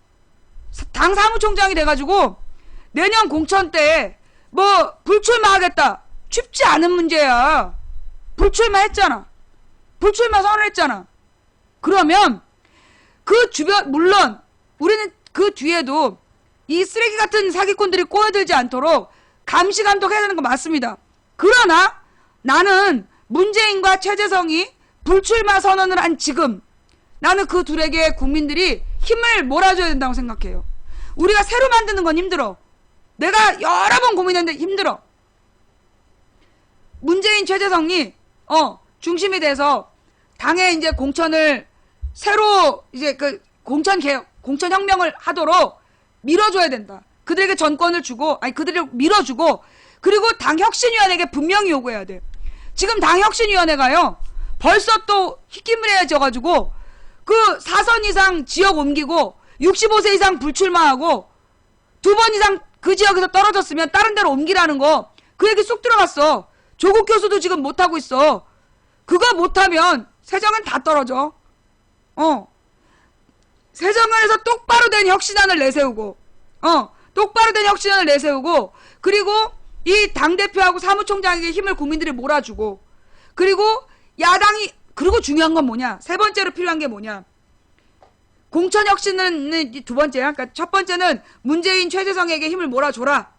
당 사무총장이 돼가지고 내년 공천 때 불출마하겠다. 쉽지 않은 문제야. 불출마 선언했잖아. 그러면 그 주변, 물론 우리는 그 뒤에도 이 쓰레기 같은 사기꾼들이 꼬여들지 않도록 감시 감독해야 되는 거 맞습니다. 그러나 나는 문재인과 최재성이 불출마 선언을 한 지금 나는 그 둘에게 국민들이 힘을 몰아줘야 된다고 생각해요. 우리가 새로 만드는 건 힘들어. 내가 여러 번 고민했는데 힘들어. 문재인, 최재성이 중심이 돼서 당의 이제 공천을 새로 이제 그 공천 개혁, 공천 혁명을 하도록 밀어줘야 된다. 그들에게 전권을 주고, 그들을 밀어주고, 그리고 당 혁신위원회에게 분명히 요구해야 돼. 지금 당 혁신위원회가요, 벌써 또 희끼무레해져가지고, 그 4선 이상 지역 옮기고, 65세 이상 불출마하고, 2번 이상 그 지역에서 떨어졌으면 다른 데로 옮기라는 거, 그 얘기 쑥 들어갔어. 조국 교수도 지금 못하고 있어. 그거 못하면 세정은 다 떨어져. 세정을해서 똑바로 된 혁신안을 내세우고, 그리고 이 당대표하고 사무총장에게 힘을 국민들이 몰아주고, 그리고 야당이, 그리고 중요한 건 뭐냐? 세 번째로 필요한 게 뭐냐? 공천 혁신은 두 번째야. 그러니까 첫 번째는 문재인, 최재성에게 힘을 몰아줘라.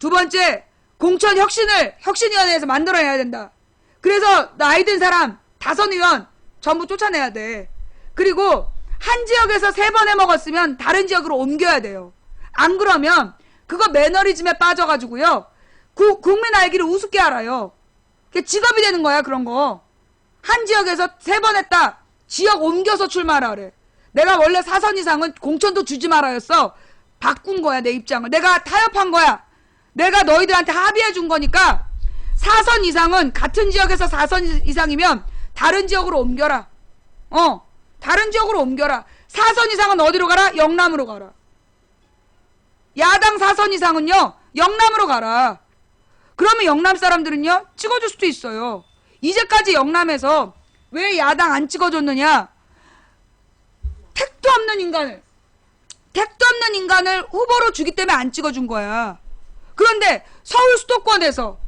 두 번째, 공천 혁신을 혁신위원회에서 만들어내야 된다. 그래서 나이 든 사람 5의원 전부 쫓아내야 돼. 그리고 한 지역에서 3번 해먹었으면 다른 지역으로 옮겨야 돼요. 안 그러면 그거 매너리즘에 빠져가지고요. 국민 알기를 우습게 알아요. 그게 직업이 되는 거야, 그런 거. 한 지역에서 3번 했다. 지역 옮겨서 출마하라 그래. 내가 원래 4선 이상은 공천도 주지 말아였어. 바꾼 거야, 내 입장을. 내가 타협한 거야. 내가 너희들한테 합의해 준 거니까 4선 이상은 같은 지역에서 4선 이상이면 다른 지역으로 옮겨라. 다른 지역으로 옮겨라. 4선 이상은 어디로 가라? 영남으로 가라. 야당 4선 이상은요 영남으로 가라. 그러면 영남 사람들은요 찍어줄 수도 있어요. 이제까지 영남에서 왜 야당 안 찍어줬느냐? 택도 없는 인간을 후보로 주기 때문에 안 찍어준 거야. 그런데 서울 수도권에서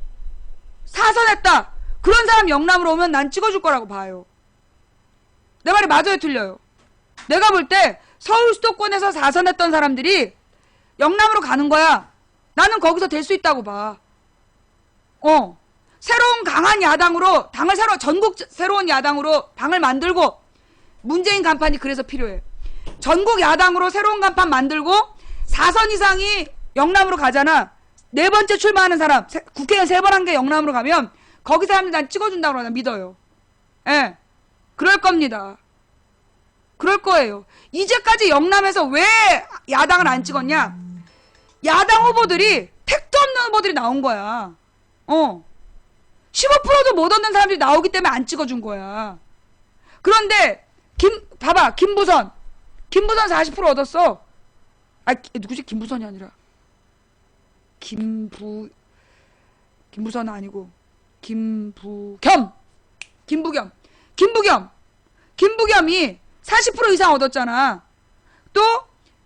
4선 했다. 그런 사람 영남으로 오면 난 찍어줄 거라고 봐요. 내 말이 맞아요, 틀려요? 내가 볼 때 서울 수도권에서 4선 했던 사람들이 영남으로 가는 거야. 나는 거기서 될 수 있다고 봐. 새로운 강한 야당으로 전국 새로운 야당으로 당을 만들고, 문재인 간판이 그래서 필요해. 전국 야당으로 새로운 간판 만들고 4선 이상이 영남으로 가잖아. 네 번째 출마하는 사람, 국회의원 3번 한 게 영남으로 가면 거기 사람들 난 찍어준다고 난 믿어요. 예, 그럴 겁니다. 그럴 거예요. 이제까지 영남에서 왜 야당을 안 찍었냐? 야당 후보들이 택도 없는 후보들이 나온 거야. 15%도 못 얻는 사람들이 나오기 때문에 안 찍어준 거야. 그런데 봐봐, 김부선 40% 얻었어. 누구지? 김부선이 아니라 김부선은 아니고 김부겸이 40% 이상 얻었잖아. 또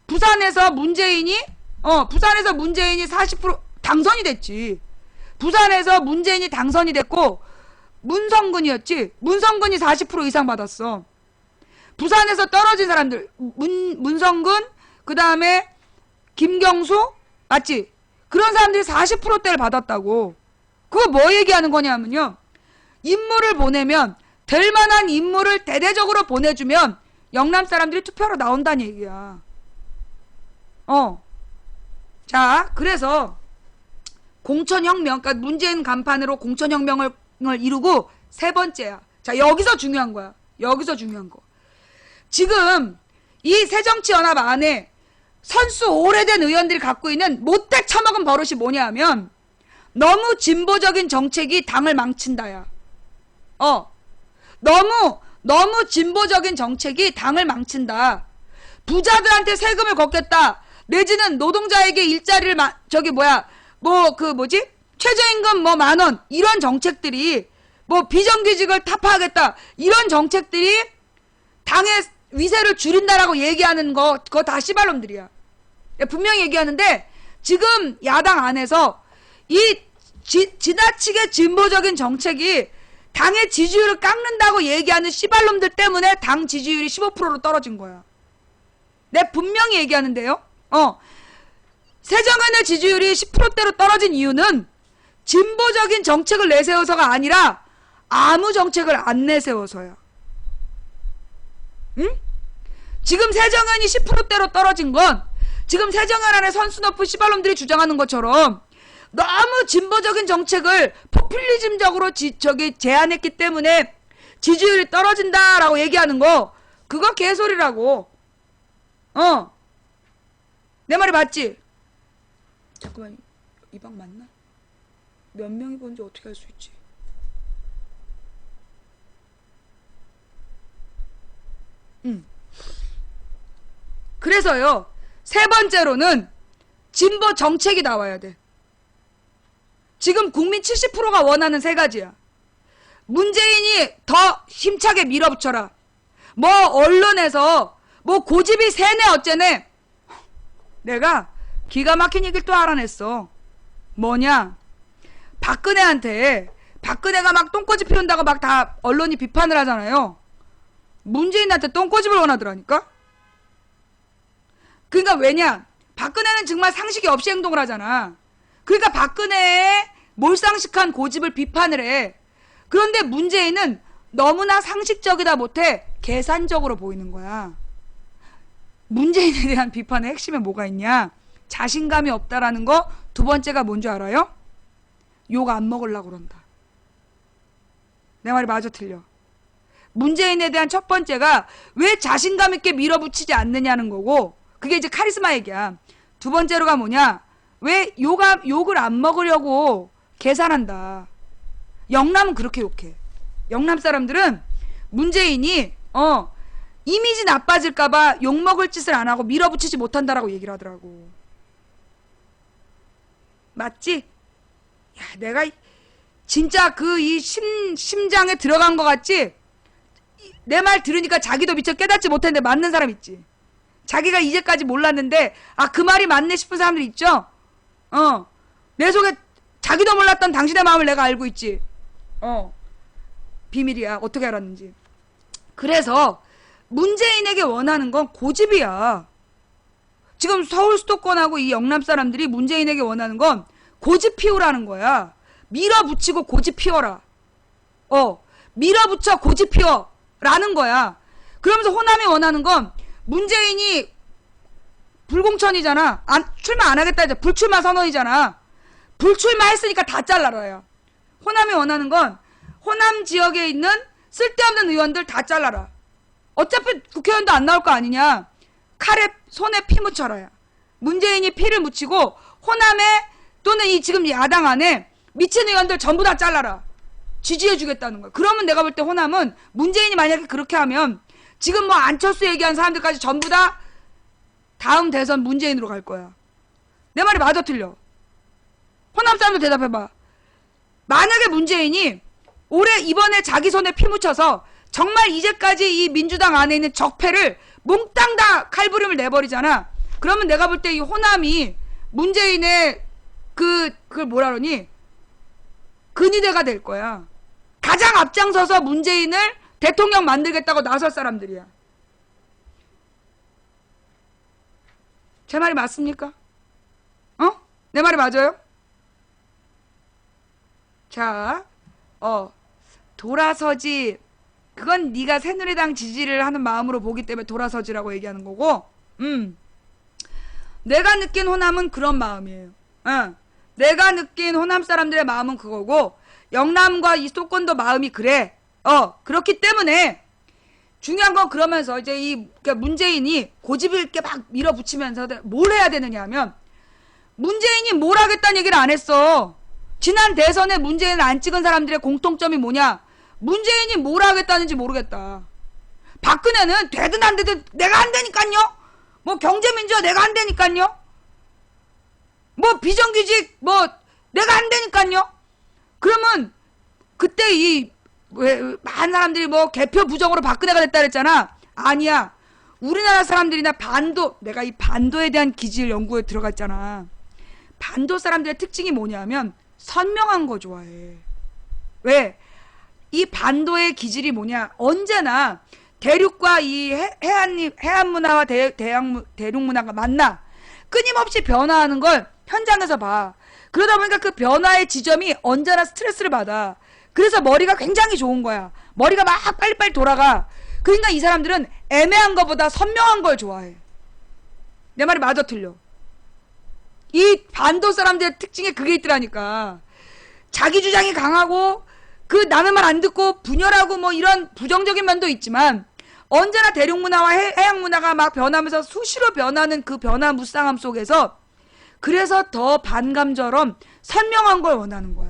부산에서 문재인이 40% 당선이 됐지. 부산에서 문재인이 당선이 됐고, 문성근이 40% 이상 받았어. 부산에서 떨어진 사람들, 문성근, 그 다음에 김경수, 맞지? 그런 사람들이 40%대를 받았다고. 그거 뭐 얘기하는 거냐면요, 인물을 보내면, 될 만한 인물을 대대적으로 보내주면 영남 사람들이 투표하러 나온다는 얘기야. 자, 그래서 공천혁명, 그러니까 문재인 간판으로 공천혁명을 이루고, 3번째야. 자, 여기서 중요한 거야. 지금 이 새정치연합 안에 선수 오래된 의원들이 갖고 있는 못돼 처먹은 버릇이 뭐냐 하면, 너무 진보적인 정책이 당을 망친다야. 너무 진보적인 정책이 당을 망친다. 부자들한테 세금을 걷겠다. 내지는 노동자에게 일자리를 최저임금 10,000원 이런 정책들이, 비정규직을 타파하겠다 이런 정책들이 당의 위세를 줄인다라고 얘기하는 그거 다 씨발놈들이야. 분명히 얘기하는데, 지금 야당 안에서 이 지나치게 진보적인 정책이 당의 지지율을 깎는다고 얘기하는 씨발놈들 때문에 당 지지율이 15%로 떨어진 거야. 내가 분명히 얘기하는데요. 새정연의 지지율이 10%대로 떨어진 이유는 진보적인 정책을 내세워서가 아니라 아무 정책을 안 내세워서야. 응? 지금 새정연이 10%대로 떨어진 건, 지금 새정연 안에 선수 높은 씨발놈들이 주장하는 것처럼 너무 진보적인 정책을 포퓰리즘적으로 제안했기 때문에 지지율이 떨어진다라고 얘기하는 거, 그거 개소리라고. 내 말이 맞지? 잠깐만, 이 방 맞나? 몇 명이 본지 어떻게 알 수 있지? 그래서요, 3번째로는 진보 정책이 나와야 돼. 지금 국민 70%가 원하는 3가지야. 문재인이 더 힘차게 밀어붙여라. 언론에서 고집이 세네 어째네. 내가 기가 막힌 얘기를 또 알아냈어. 뭐냐? 박근혜가 막 똥꼬집 피운다고 막 다 언론이 비판을 하잖아요. 문재인한테 똥꼬집을 원하더라니까? 그러니까 왜냐? 박근혜는 정말 상식이 없이 행동을 하잖아. 그러니까 박근혜의 몰상식한 고집을 비판을 해. 그런데 문재인은 너무나 상식적이다 못해 계산적으로 보이는 거야. 문재인에 대한 비판의 핵심에 뭐가 있냐? 자신감이 없다라는 거. 2번째가 뭔지 알아요? 욕 안 먹으려고 그런다. 내 말이 맞아 틀려? 문재인에 대한 첫 번째가 왜 자신감 있게 밀어붙이지 않느냐는 거고, 그게 이제 카리스마 얘기야. 2번째로가 뭐냐? 왜 욕을 안 먹으려고 계산한다. 영남은 그렇게 욕해. 영남 사람들은 문재인이 이미지 나빠질까봐 욕먹을 짓을 안 하고 밀어붙이지 못한다라고 얘기를 하더라고. 맞지? 야, 내가 진짜 이 심장에 들어간 것 같지? 내 말 들으니까 자기도 미처 깨닫지 못했는데 맞는 사람 있지. 자기가 이제까지 몰랐는데 그 말이 맞네 싶은 사람들 있죠? 내 속에 자기도 몰랐던 당신의 마음을 내가 알고 있지. 비밀이야. 어떻게 알았는지. 그래서 문재인에게 원하는 건 고집이야. 지금 서울 수도권하고 이 영남 사람들이 문재인에게 원하는 건 고집 피우라는 거야. 밀어붙이고 고집 피워라. 밀어붙여 고집 피워. 라는 거야. 그러면서 호남이 원하는 건 문재인이 불공천이잖아. 출마 안 하겠다 이제 불출마 선언이잖아. 불출마 했으니까 다 잘라라야. 호남이 원하는 건 호남 지역에 있는 쓸데없는 의원들 다 잘라라. 어차피 국회의원도 안 나올 거 아니냐. 칼에 손에 피 묻혀라야. 문재인이 피를 묻히고 호남에 또는 이 지금 야당 안에 미친 의원들 전부 다 잘라라. 지지해주겠다는 거야. 그러면 내가 볼 때 호남은 문재인이 만약에 그렇게 하면 지금 뭐 안철수 얘기한 사람들까지 전부 다 다음 대선 문재인으로 갈 거야. 내 말이 맞아 틀려? 호남 사람들 대답해봐. 만약에 문재인이 올해 이번에 자기 손에 피 묻혀서 정말 이제까지 이 민주당 안에 있는 적폐를 몽땅 다 칼부림을 내버리잖아. 그러면 내가 볼 때 이 호남이 문재인의 그걸 뭐라 그러니? 근위대가 될 거야. 가장 앞장서서 문재인을 대통령 만들겠다고 나설 사람들이야. 제 말이 맞습니까? 내 말이 맞아요? 자, 돌아서지. 그건 네가 새누리당 지지를 하는 마음으로 보기 때문에 돌아서지라고 얘기하는 거고, 내가 느낀 호남은 그런 마음이에요. 내가 느낀 호남 사람들의 마음은 그거고, 영남과 이 수도권도 마음이 그래. 그렇기 때문에 중요한 건 그러면서 이제 그러니까 문재인이 고집을 이렇게 막 밀어붙이면서 뭘 해야 되느냐 하면, 문재인이 뭘 하겠다는 얘기를 안 했어. 지난 대선에 문재인을 안 찍은 사람들의 공통점이 뭐냐? 문재인이 뭘 하겠다는지 모르겠다. 박근혜는 되든 안 되든 내가 한다니깐요. 뭐 경제민주화 내가 한다니깐요. 뭐 비정규직 뭐 내가 한다니깐요. 그러면 그때 많은 사람들이 뭐 개표 부정으로 박근혜가 됐다 그랬잖아. 아니야. 우리나라 사람들이나 내가 이 반도에 대한 기질 연구에 들어갔잖아. 반도 사람들의 특징이 뭐냐면 선명한 거 좋아해. 왜? 이 반도의 기질이 뭐냐? 언제나 대륙과 이 해안 문화와 대륙 문화가 만나 끊임없이 변화하는 걸 현장에서 봐. 그러다 보니까 그 변화의 지점이 언제나 스트레스를 받아. 그래서 머리가 굉장히 좋은 거야. 머리가 막 빨리빨리 돌아가. 그러니까 이 사람들은 애매한 것보다 선명한 걸 좋아해. 내 말이 맞아 틀려? 이 반도 사람들의 특징에 그게 있더라니까. 자기 주장이 강하고 남의 말 안 듣고 분열하고 뭐 이런 부정적인 면도 있지만 언제나 대륙 문화와 해양 문화가 막 변하면서 수시로 변하는 그 변화 무쌍함 속에서 그래서 더 반감처럼 선명한 걸 원하는 거야.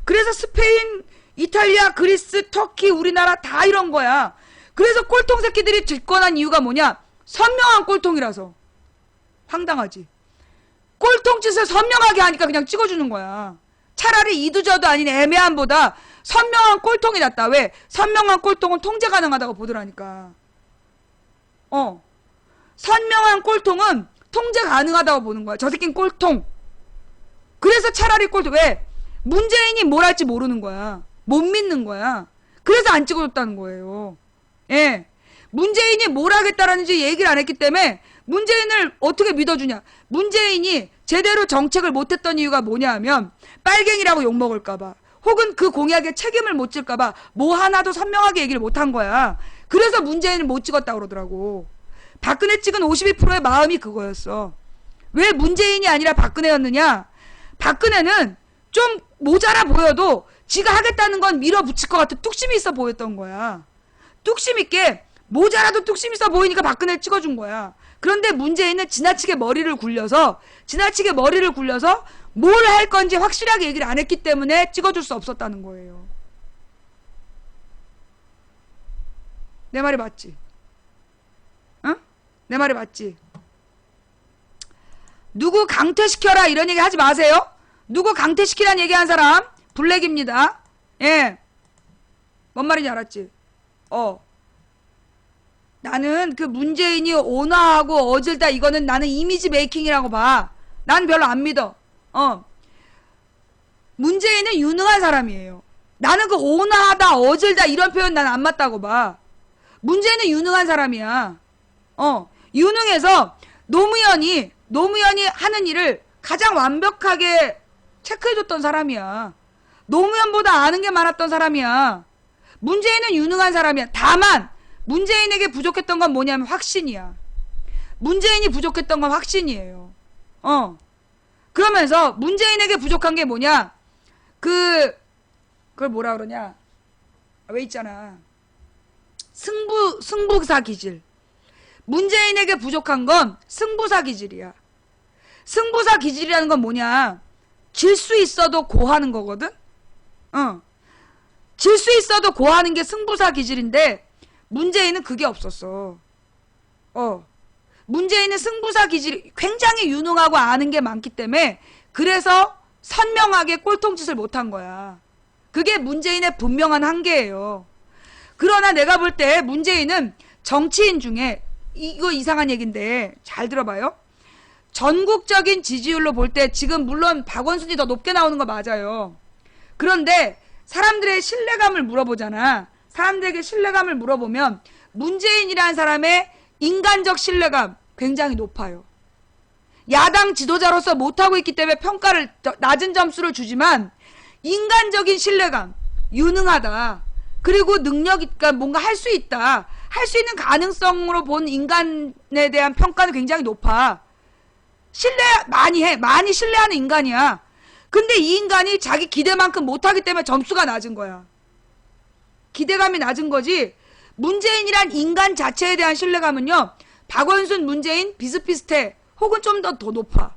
그래서 스페인, 이탈리아, 그리스, 터키, 우리나라 다 이런 거야. 그래서 꼴통 새끼들이 집권한 이유가 뭐냐? 선명한 꼴통이라서. 황당하지? 꼴통 짓을 선명하게 하니까 그냥 찍어주는 거야. 차라리 이두저도 아닌 애매함보다 선명한 꼴통이 낫다. 왜? 선명한 꼴통은 통제 가능하다고 보더라니까. 선명한 꼴통은 통제 가능하다고 보는 거야. 저 새끼는 꼴통. 그래서 차라리 꼴통. 왜? 문재인이 뭘 할지 모르는 거야. 못 믿는 거야. 그래서 안 찍어줬다는 거예요. 예. 문재인이 뭘 하겠다라는지 얘기를 안 했기 때문에 문재인을 어떻게 믿어주냐. 문재인이 제대로 정책을 못했던 이유가 뭐냐 하면 빨갱이라고 욕먹을까봐 혹은 그 공약에 책임을 못 질까봐 뭐 하나도 선명하게 얘기를 못한 거야. 그래서 문재인을 못 찍었다고 그러더라고. 박근혜 찍은 52%의 마음이 그거였어. 왜 문재인이 아니라 박근혜였느냐? 박근혜는 좀 모자라 보여도 지가 하겠다는 건 밀어붙일 것 같은 뚝심이 있어 보였던 거야. 뚝심 있게 모자라도 뚝심 있어 보이니까 박근혜를 찍어준 거야. 그런데 문재인은 지나치게 머리를 굴려서 뭘 할 건지 확실하게 얘기를 안 했기 때문에 찍어줄 수 없었다는 거예요. 내 말이 맞지? 내 말이 맞지? 누구 강퇴시켜라 이런 얘기 하지 마세요. 누구 강퇴시키라는 얘기한 사람 블랙입니다. 예. 뭔 말인지 알았지? 나는 그 문재인이 온화하고 어질다 이거는 나는 이미지 메이킹이라고 봐. 난 별로 안 믿어. 문재인은 유능한 사람이에요. 나는 그 온화하다 어질다 이런 표현 난 안 맞다고 봐. 문재인은 유능한 사람이야. 유능해서 노무현이 하는 일을 가장 완벽하게 체크해줬던 사람이야. 노무현보다 아는 게 많았던 사람이야. 문재인은 유능한 사람이야. 다만 문재인에게 부족했던 건 뭐냐면 확신이야. 문재인이 부족했던 건 확신이에요. 그러면서 문재인에게 부족한 게 뭐냐? 그걸 뭐라 그러냐? 왜 있잖아. 승부사 기질. 문재인에게 부족한 건 승부사 기질이야. 승부사 기질이라는 건 뭐냐? 질 수 있어도 고하는 거거든? 질 수 있어도 고하는 게 승부사 기질인데, 문재인은 그게 없었어. 문재인은 승부사 기질이 굉장히 유능하고 아는 게 많기 때문에, 그래서 선명하게 꼴통짓을 못한 거야. 그게 문재인의 분명한 한계예요. 그러나 내가 볼 때 문재인은 정치인 중에, 이거 이상한 얘기인데 잘 들어봐요. 전국적인 지지율로 볼 때 지금 물론 박원순이 더 높게 나오는 거 맞아요. 그런데 사람들의 신뢰감을 물어보잖아. 사람들에게 신뢰감을 물어보면 문재인이라는 사람의 인간적 신뢰감 굉장히 높아요. 야당 지도자로서 못하고 있기 때문에 평가를 낮은 점수를 주지만 인간적인 신뢰감, 유능하다. 그리고 능력, 그러니까 뭔가 할 수 있다. 할 수 있는 가능성으로 본 인간에 대한 평가는 굉장히 높아. 신뢰 많이 해. 많이 신뢰하는 인간이야. 근데 이 인간이 자기 기대만큼 못하기 때문에 점수가 낮은 거야. 기대감이 낮은 거지. 문재인이란 인간 자체에 대한 신뢰감은요, 박원순, 문재인 비슷비슷해. 혹은 좀 더 높아.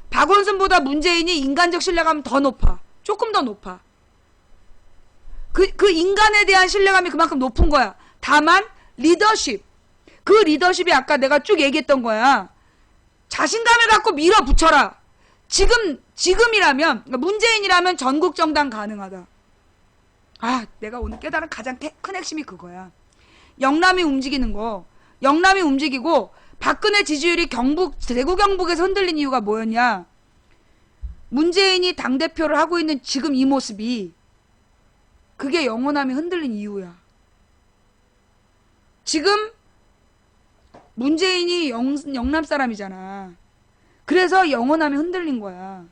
박원순보다 문재인이 인간적 신뢰감은 더 높아. 조금 더 높아. 그 인간에 대한 신뢰감이 그만큼 높은 거야. 다만 리더십. 그 리더십이 아까 내가 쭉 얘기했던 거야. 자신감을 갖고 밀어붙여라. 지금이라면, 그러니까 문재인이라면 전국 정당 가능하다. 내가 오늘 깨달은 가장 큰 핵심이 그거야. 영남이 움직이는 거. 영남이 움직이고 박근혜 지지율이 대구 경북에서 흔들린 이유가 뭐였냐? 문재인이 당대표를 하고 있는 지금 이 모습이, 그게 영호남이 흔들린 이유야. 지금 문재인이 영남 사람이잖아. 그래서 영호남이 흔들린 거야.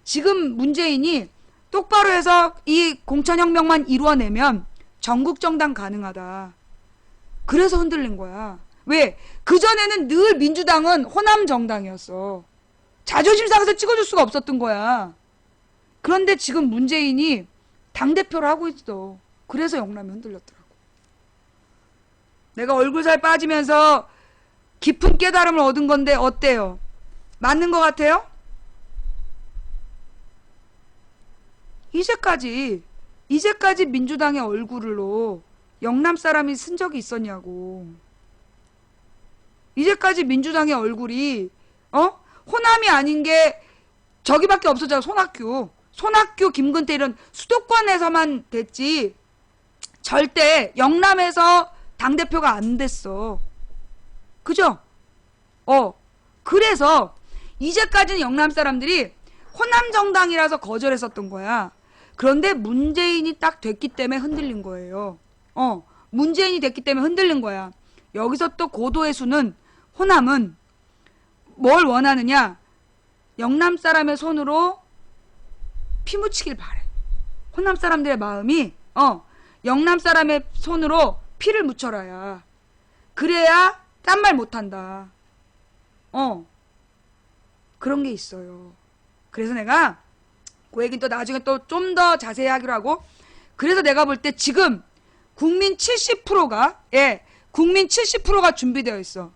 지금 문재인이 똑바로 해서 이 공천혁명만 이루어내면 전국 정당 가능하다. 그래서 흔들린 거야. 왜? 그전에는 늘 민주당은 호남 정당이었어. 자존심 상해서 찍어줄 수가 없었던 거야. 그런데 지금 문재인이 당대표를 하고 있어. 그래서 영남이 흔들렸더라고. 내가 얼굴살 빠지면서 깊은 깨달음을 얻은 건데 어때요? 맞는 것 같아요? 이제까지 민주당의 얼굴로 영남 사람이 쓴 적이 있었냐고. 이제까지 민주당의 얼굴이 호남이 아닌 게 저기밖에 없었잖아. 손학규, 김근태 이런 수도권에서만 됐지 절대 영남에서 당대표가 안 됐어. 그죠? 그래서 이제까지는 영남 사람들이 호남 정당이라서 거절했었던 거야. 그런데 문재인이 딱 됐기 때문에 흔들린 거예요. 문재인이 됐기 때문에 흔들린 거야. 여기서 또 고도의 수는, 호남은 뭘 원하느냐? 영남 사람의 손으로 피 묻히길 바래. 호남 사람들의 마음이 영남 사람의 손으로 피를 묻혀라야. 그래야 딴 말 못한다. 그런 게 있어요. 그래서 내가 그 얘기는 또 나중에 또 좀 더 자세히 하기로 하고, 그래서 내가 볼 때 지금 국민 70%가 준비되어 있어.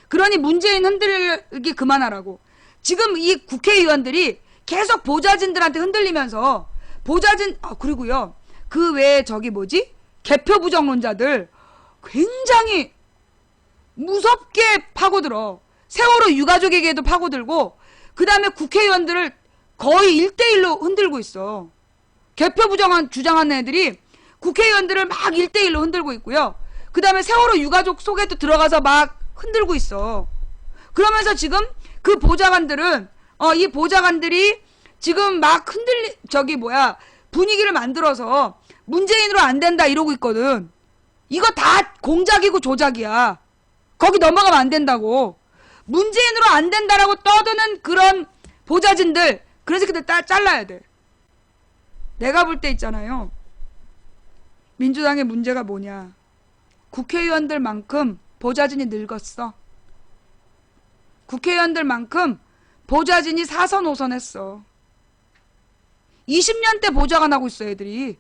그러니 문재인 흔들기 그만하라고. 지금 이 국회의원들이 계속 보좌진들한테 흔들리면서, 그리고요, 그 외에 개표 부정론자들 굉장히 무섭게 파고들어. 세월호 유가족에게도 파고들고 그 다음에 국회의원들을 거의 1대1로 흔들고 있어. 개표 부정한 주장하는 애들이 국회의원들을 막 1대1로 흔들고 있고요. 그 다음에 세월호 유가족 속에도 들어가서 막 흔들고 있어. 그러면서 지금 그 보좌관들은 이 보좌관들이 지금 막 분위기를 만들어서 문재인으로 안 된다 이러고 있거든. 이거 다 공작이고 조작이야. 거기 넘어가면 안 된다고. 문재인으로 안 된다라고 떠드는 그런 보좌진들, 그런 새끼들 잘라야 돼. 내가 볼 때 있잖아요. 민주당의 문제가 뭐냐. 국회의원들만큼 보좌진이 늙었어. 국회의원들만큼 보좌진이 4선 5선 했어. 20년대 보좌관 하고 있어 애들이.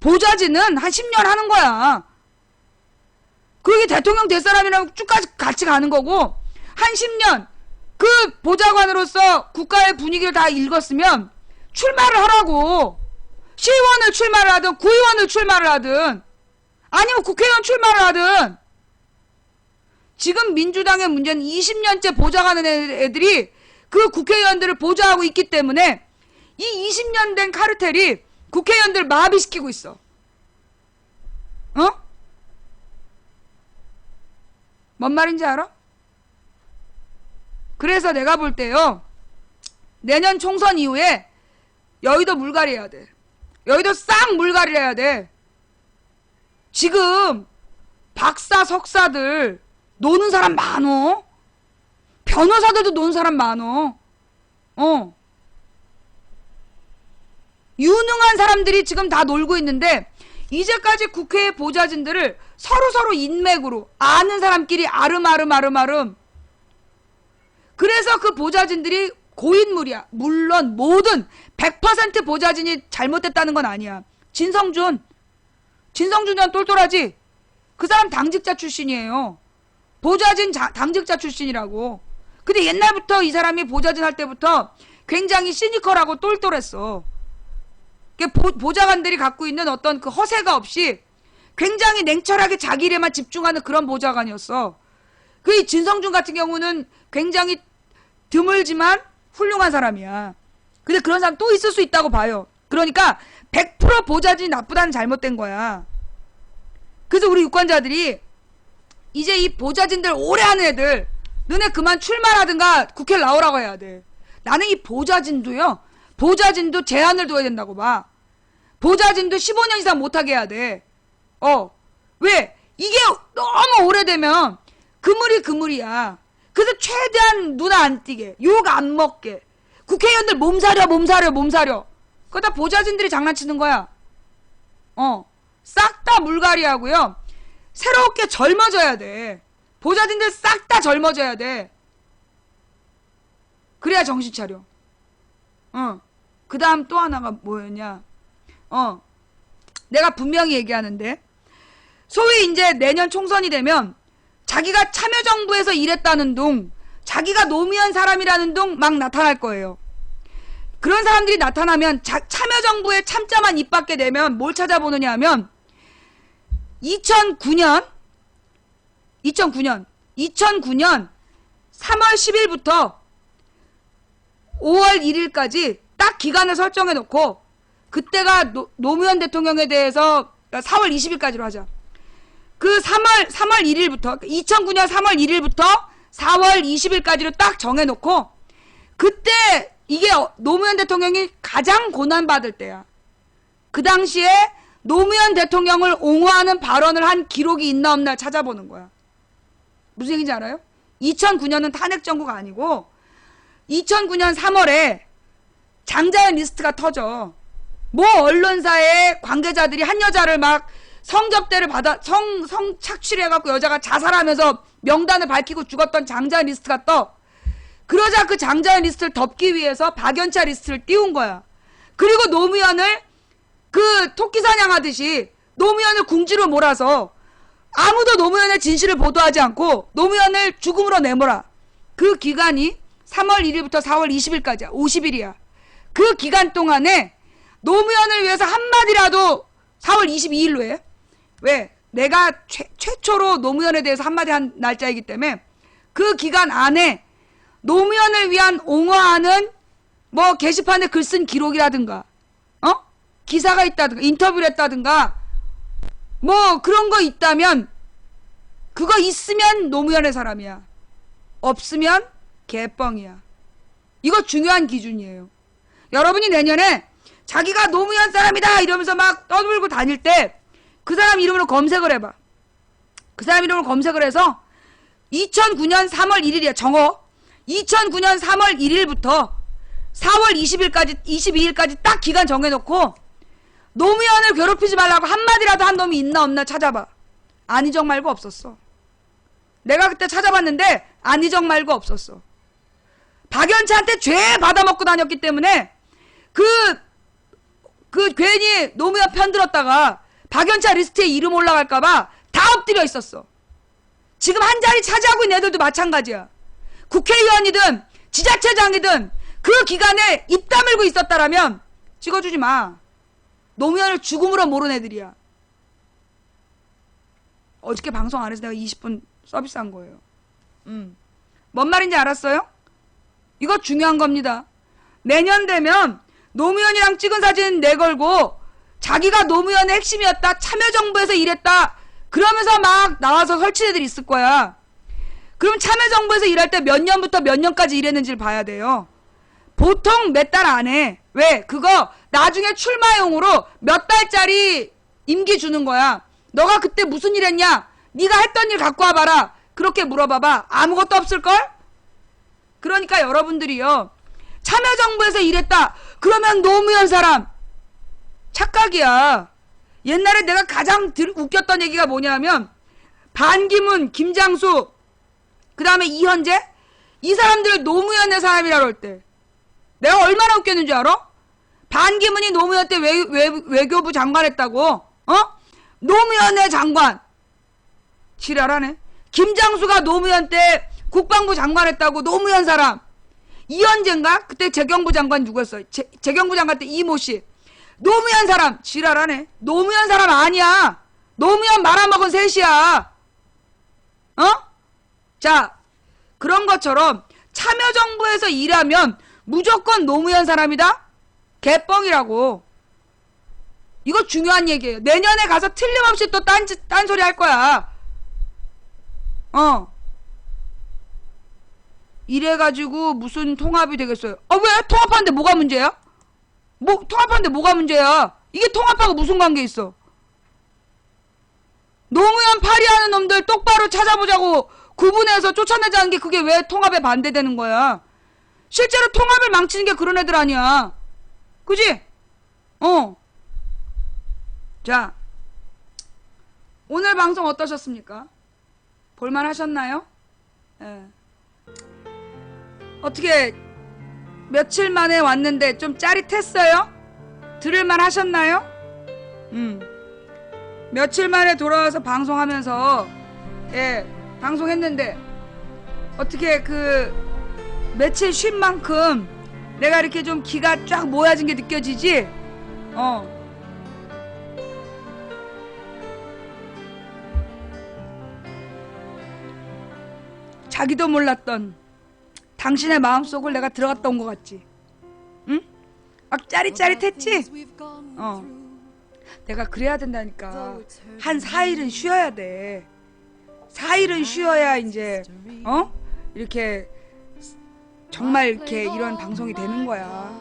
보좌진은 한 10년 하는 거야. 그게 대통령 될 사람이랑 쭉 같이 가는 거고, 한 10년 그 보좌관으로서 국가의 분위기를 다 읽었으면 출마를 하라고. 시의원을 출마를 하든 구의원을 출마를 하든 아니면 국회의원 출마를 하든. 지금 민주당의 문제는 20년째 보좌하는 애들이 그 국회의원들을 보좌하고 있기 때문에 이 20년 된 카르텔이 국회의원들 마비시키고 있어. 뭔 말인지 알아? 그래서 내가 볼 때요, 내년 총선 이후에 여의도 물갈이 해야 돼. 여의도 싹 물갈이 해야 돼. 지금 박사 석사들 노는 사람 많어. 변호사들도 노는 사람 많어. 유능한 사람들이 지금 다 놀고 있는데, 이제까지 국회의 보좌진들을 서로 인맥으로 아는 사람끼리 아름아름. 그래서 그 보좌진들이 고인물이야. 물론 모든 100% 보좌진이 잘못됐다는 건 아니야. 진성준 전 똘똘하지? 그 사람 당직자 출신이에요. 보좌진 당직자 출신이라고. 근데 옛날부터 이 사람이 보좌진 할 때부터 굉장히 시니컬하고 똘똘했어. 보좌관들이 갖고 있는 어떤 그 허세가 없이 굉장히 냉철하게 자기 일에만 집중하는 그런 보좌관이었어. 그 진성준 같은 경우는 굉장히 드물지만 훌륭한 사람이야. 근데 그런 사람 또 있을 수 있다고 봐요. 그러니까 100% 보좌진이 나쁘다는 잘못된 거야. 그래서 우리 유권자들이 이제 이 보좌진들 오래 하는 애들, 너네 그만 출마하든가 국회를 나오라고 해야 돼. 나는 이 보좌진도 제한을 둬야 된다고 봐. 보좌진도 15년 이상 못하게 해야 돼. 왜? 이게 너무 오래되면 그물이야. 그래서 최대한 눈 안 띄게, 욕 안 먹게. 국회의원들 몸사려. 그거 다 보좌진들이 장난치는 거야. 싹 다 물갈이 하고요. 새롭게 젊어져야 돼. 보좌진들 싹 다 젊어져야 돼. 그래야 정신 차려. 그 다음 또 하나가 뭐였냐. 내가 분명히 얘기하는데, 소위 이제 내년 총선이 되면 자기가 참여정부에서 일했다는 둥, 자기가 노무현 사람이라는 둥 막 나타날 거예요. 그런 사람들이 나타나면 참여정부에 참자만 입 밖에 내면 뭘 찾아보느냐 하면 2009년 3월 10일부터 5월 1일까지 딱 기간을 설정해 놓고, 그때가 노무현 대통령에 대해서 4월 20일까지로 하자. 그 3월 1일부터 2009년 3월 1일부터 4월 20일까지로 딱 정해 놓고, 그때 이게 노무현 대통령이 가장 고난받을 때야. 그 당시에 노무현 대통령을 옹호하는 발언을 한 기록이 있나 없나 찾아보는 거야. 무슨 얘기인지 알아요? 2009년은 탄핵 정부가 아니고 2009년 3월에 장자연 리스트가 터져. 모 언론사의 관계자들이 한 여자를 막 성접대를 받아 성착취해갖고 여자가 자살하면서 명단을 밝히고 죽었던 장자연 리스트가 떠. 그러자 그 장자연 리스트를 덮기 위해서 박연차 리스트를 띄운 거야. 그리고 노무현을 그 토끼 사냥하듯이 노무현을 궁지로 몰아서 아무도 노무현의 진실을 보도하지 않고 노무현을 죽음으로 내몰아. 그 기간이 3월 1일부터 4월 20일까지야. 50일이야. 그 기간 동안에 노무현을 위해서 한마디라도 4월 22일로 해. 왜? 내가 최초로 노무현에 대해서 한마디 한 날짜이기 때문에 그 기간 안에 노무현을 위한 옹호하는 뭐 게시판에 글 쓴 기록이라든가 기사가 있다든가 인터뷰를 했다든가 뭐 그런 거 있다면 그거 있으면 노무현의 사람이야. 없으면 개뻥이야. 이거 중요한 기준이에요. 여러분이 내년에 자기가 노무현 사람이다 이러면서 막 떠들고 다닐 때 그 사람 이름으로 검색을 해봐. 그 사람 이름으로 검색을 해서 2009년 3월 1일이야. 정어. 2009년 3월 1일부터 4월 22일까지 딱 기간 정해놓고 노무현을 괴롭히지 말라고 한마디라도 한 놈이 있나 없나 찾아봐. 안희정 말고 없었어. 내가 그때 찾아봤는데 안희정 말고 없었어. 박연차한테 죄 받아먹고 다녔기 때문에 그 괜히 노무현 편들었다가 박연차 리스트에 이름 올라갈까봐 다 엎드려 있었어. 지금 한 자리 차지하고 있는 애들도 마찬가지야. 국회의원이든 지자체장이든 그 기간에 입 다물고 있었다라면 찍어주지 마. 노무현을 죽음으로 모른 애들이야. 어저께 방송 안 해서 내가 20분 서비스한 거예요. 뭔 말인지 알았어요? 이거 중요한 겁니다. 내년 되면 노무현이랑 찍은 사진 내걸고 자기가 노무현의 핵심이었다, 참여정부에서 일했다 그러면서 막 나와서 설친 애들이 있을 거야. 그럼 참여정부에서 일할 때 몇 년부터 몇 년까지 일했는지를 봐야 돼요. 보통 몇 달 안에. 왜? 그거 나중에 출마용으로 몇 달짜리 임기 주는 거야. 너가 그때 무슨 일 했냐? 네가 했던 일 갖고 와봐라. 그렇게 물어봐봐. 아무것도 없을걸? 그러니까 여러분들이요, 참여정부에서 일했다 그러면 노무현 사람. 착각이야. 옛날에 내가 가장 웃겼던 얘기가 뭐냐면 반기문, 김장수, 그 다음에 이현재, 이 사람들을 노무현의 사람이라고 할 때 내가 얼마나 웃겼는지 알아? 반기문이 노무현 때 외교부 장관 했다고. 노무현의 장관. 지랄하네. 김장수가 노무현 때 국방부 장관 했다고 노무현 사람. 이현재인가? 그때 재경부 장관 누구였어? 재경부 장관 때 이모씨. 노무현 사람. 지랄하네. 노무현 사람 아니야. 노무현 말아먹은 셋이야. 자, 그런 것처럼 참여정부에서 일하면 무조건 노무현 사람이다? 개뻥이라고. 이거 중요한 얘기예요. 내년에 가서 틀림없이 또 딴소리 할 거야. 이래가지고 무슨 통합이 되겠어요. 왜? 통합하는데 뭐가 문제야? 통합하는데 뭐가 문제야? 이게 통합하고 무슨 관계 있어? 노무현 파리하는 놈들 똑바로 찾아보자고 구분해서 쫓아내자는 게 그게 왜 통합에 반대되는 거야? 실제로 통합을 망치는 게 그런 애들 아니야. 그지? 자, 오늘 방송 어떠셨습니까? 볼만 하셨나요? 예. 어떻게 며칠 만에 왔는데 좀 짜릿했어요? 들을만 하셨나요? 며칠 만에 돌아와서 방송하면서 방송했는데 어떻게 며칠 쉰 만큼 내가 이렇게 좀 기가 쫙 모여진 게 느껴지지? 자기도 몰랐던 당신의 마음속을 내가 들어갔다 온 것 같지? 응? 막 짜릿짜릿했지? 내가 그래야 된다니까. 한 4일은 쉬어야 돼. 4일은 쉬어야 이제 이렇게 정말 이렇게 이런 방송이 되는 거야.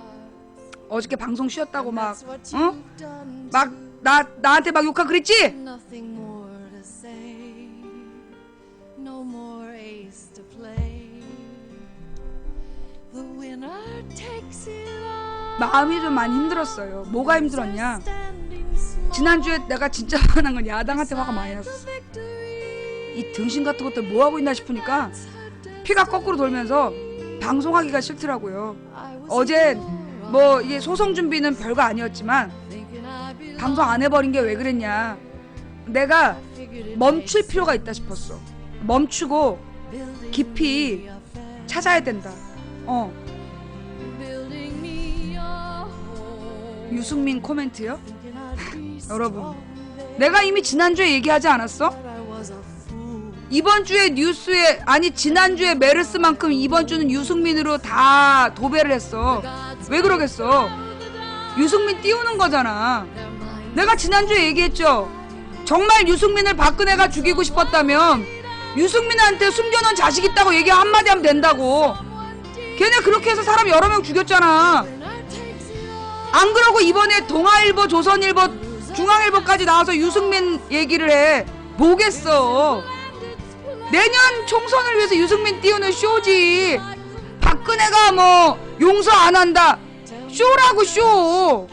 어저께 방송 쉬었다고 막 나한테 막 욕하고 그랬지? 마음이 좀 많이 힘들었어요. 뭐가 힘들었냐? 지난주에 내가 진짜 화가 난 건 야당한테 화가 많이 났어. 이 등신 같은 것들 뭐하고 있나 싶으니까 피가 거꾸로 돌면서 방송하기가 싫더라고요. 어제 뭐 이게 소송 준비는 별거 아니었지만 방송 안 해버린 게 왜 그랬냐. 내가 멈출 필요가 있다 싶었어. 멈추고 깊이 찾아야 된다. 유승민 코멘트요? 여러분, 내가 이미 지난주에 얘기하지 않았어? 이번 주에 뉴스에, 아니 지난주에 메르스만큼 이번 주는 유승민으로 다 도배를 했어. 왜 그러겠어? 유승민 띄우는 거잖아. 내가 지난주에 얘기했죠. 정말 유승민을 박근혜가 죽이고 싶었다면 유승민한테 숨겨놓은 자식 있다고 얘기 한마디 하면 된다고. 걔네 그렇게 해서 사람 여러 명 죽였잖아. 안 그러고 이번에 동아일보, 조선일보, 중앙일보까지 나와서 유승민 얘기를 해. 뭐겠어. 내년 총선을 위해서 유승민 띄우는 쇼지. 박근혜가 뭐 용서 안 한다. 쇼라고 쇼.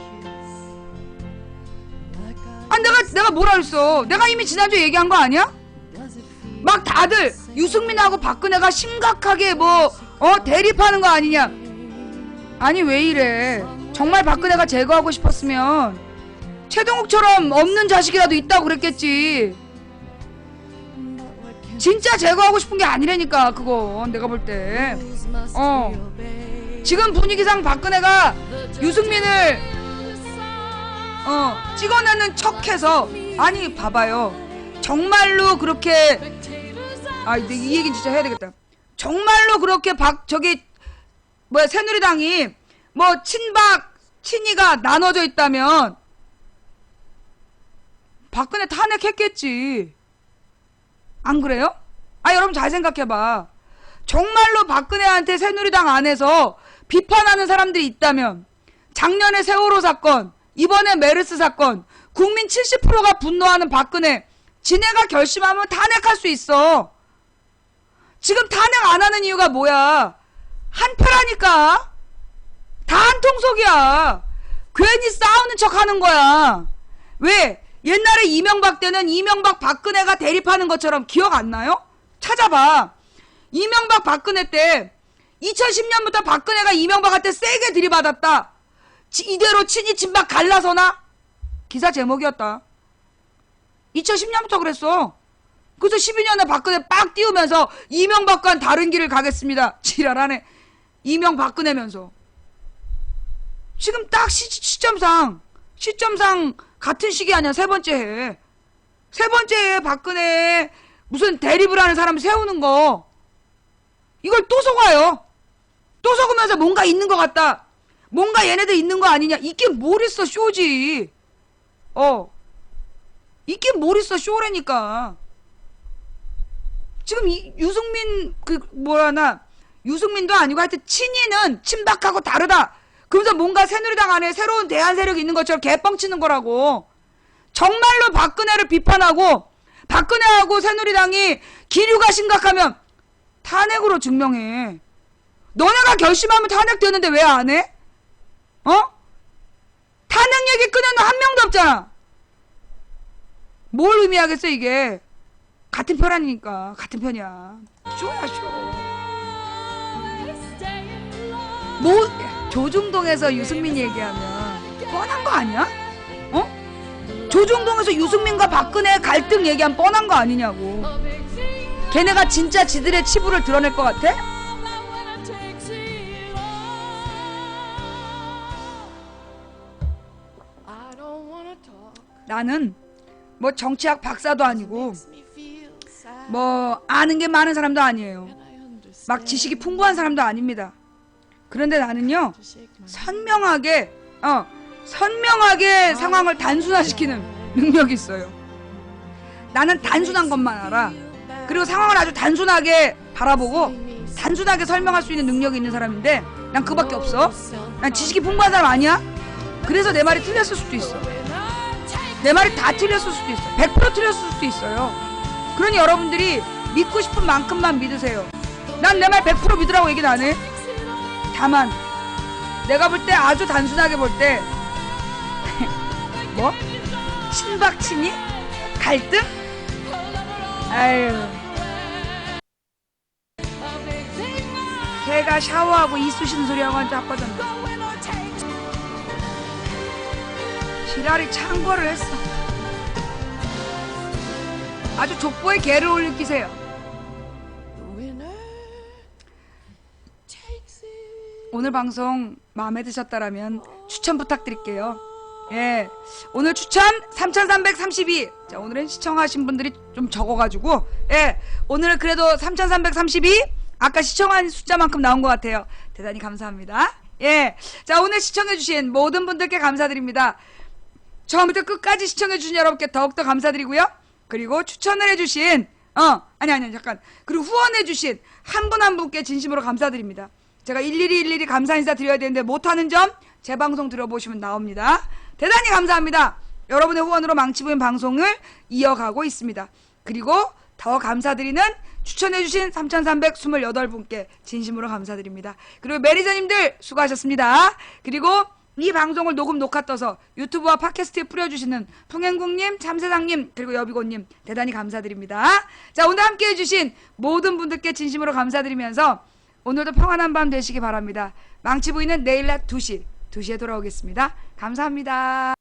아 내가 뭐라 했어. 내가 이미 지난주에 얘기한 거 아니야? 막 다들 유승민하고 박근혜가 심각하게 대립하는 거 아니냐. 아니 왜 이래. 정말 박근혜가 제거하고 싶었으면 최동욱처럼 없는 자식이라도 있다고 그랬겠지. 진짜 제거하고 싶은 게 아니라니까. 그건 내가 볼 때 지금 분위기상 박근혜가 유승민을 찍어내는 척해서, 아니 봐봐요. 정말로 그렇게 이 얘기는 진짜 해야 되겠다. 정말로 그렇게 새누리당이 친박 친이가 나눠져 있다면 박근혜 탄핵했겠지. 안 그래요? 여러분 잘 생각해봐. 정말로 박근혜한테 새누리당 안에서 비판하는 사람들이 있다면, 작년에 세월호 사건, 이번에 메르스 사건, 국민 70%가 분노하는 박근혜, 지네가 결심하면 탄핵할 수 있어. 지금 탄핵 안 하는 이유가 뭐야? 한패라니까. 다 한통속이야. 괜히 싸우는 척 하는 거야. 왜? 옛날에 이명박 때는 이명박 박근혜가 대립하는 것처럼 기억 안 나요? 찾아봐. 이명박 박근혜 때 2010년부터 박근혜가 이명박한테 세게 들이받았다. 이대로 친이 친박 갈라서나? 기사 제목이었다. 2010년부터 그랬어. 그래서 12년에 박근혜 빡 띄우면서 이명박과는 다른 길을 가겠습니다. 지랄하네. 이명박근혜면서. 지금 딱 시점상 같은 시기 아니야. 세 번째 해. 세 번째 해 박근혜 무슨 대립을 하는 사람 세우는 거. 이걸 또 속아요. 또 속으면서 뭔가 있는 것 같다. 뭔가 얘네들 있는 거 아니냐. 있긴 뭘 있어. 쇼지. 있긴 뭘 있어. 쇼라니까. 지금 유승민 유승민도 아니고 하여튼 친이는 친박하고 다르다. 그러면서 뭔가 새누리당 안에 새로운 대안 세력이 있는 것처럼 개뻥치는 거라고. 정말로 박근혜를 비판하고 박근혜하고 새누리당이 기류가 심각하면 탄핵으로 증명해. 너네가 결심하면 탄핵되는데 왜 안 해? 탄핵 얘기 꺼내는 한 명도 없잖아. 뭘 의미하겠어 이게. 같은 편 아니니까. 같은 편이야. 쇼야 쇼. 조중동에서 유승민 얘기하면 뻔한 거 아니야? 조중동에서 유승민과 박근혜 갈등 얘기하면 뻔한 거 아니냐고. 걔네가 진짜 지들의 치부를 드러낼 것 같아? 나는 정치학 박사도 아니고 아는 게 많은 사람도 아니에요. 막 지식이 풍부한 사람도 아닙니다. 그런데 나는요, 선명하게 상황을 단순화시키는 능력이 있어요. 나는 단순한 것만 알아. 그리고 상황을 아주 단순하게 바라보고 단순하게 설명할 수 있는 능력이 있는 사람인데, 난 그밖에 없어. 난 지식이 풍부한 사람 아니야. 그래서 내 말이 틀렸을 수도 있어. 내 말이 다 틀렸을 수도 있어. 100% 틀렸을 수도 있어요. 그러니 여러분들이 믿고 싶은 만큼만 믿으세요. 난 내 말 100% 믿으라고 얘기는 안 해. 다만 내가 볼 때 아주 단순하게 볼 때 친박 친이? 갈등? 아유, 걔가 샤워하고 이쑤시는 소리하고 한지 아빠잖아. 지랄이 창궐을 했어. 아주 족보에 개를 올릴 기세요. 오늘 방송 마음에 드셨다라면 추천 부탁드릴게요. 예, 오늘 추천 3332. 자, 오늘은 시청하신 분들이 좀 적어가지고, 예, 오늘은 그래도 3332. 아까 시청한 숫자만큼 나온 것 같아요. 대단히 감사합니다. 예, 자, 오늘 시청해주신 모든 분들께 감사드립니다. 처음부터 끝까지 시청해주신 여러분께 더욱더 감사드리고요. 그리고 추천을 해주신, 아니, 잠깐. 그리고 후원해주신 한 분 한 분께 진심으로 감사드립니다. 제가 일일이 감사 인사 드려야 되는데 못하는 점, 제 방송 들어보시면 나옵니다. 대단히 감사합니다. 여러분의 후원으로 망치부인 방송을 이어가고 있습니다. 그리고 더 감사드리는 추천해주신 3328분께 진심으로 감사드립니다. 그리고 매니저님들 수고하셨습니다. 그리고 이 방송을 녹화 떠서 유튜브와 팟캐스트에 뿌려주시는 풍행국님, 참새상님, 그리고 여비고님 대단히 감사드립니다. 자, 오늘 함께 해주신 모든 분들께 진심으로 감사드리면서 오늘도 평안한 밤 되시기 바랍니다. 망치부인은 내일 낮 2시에 돌아오겠습니다. 감사합니다.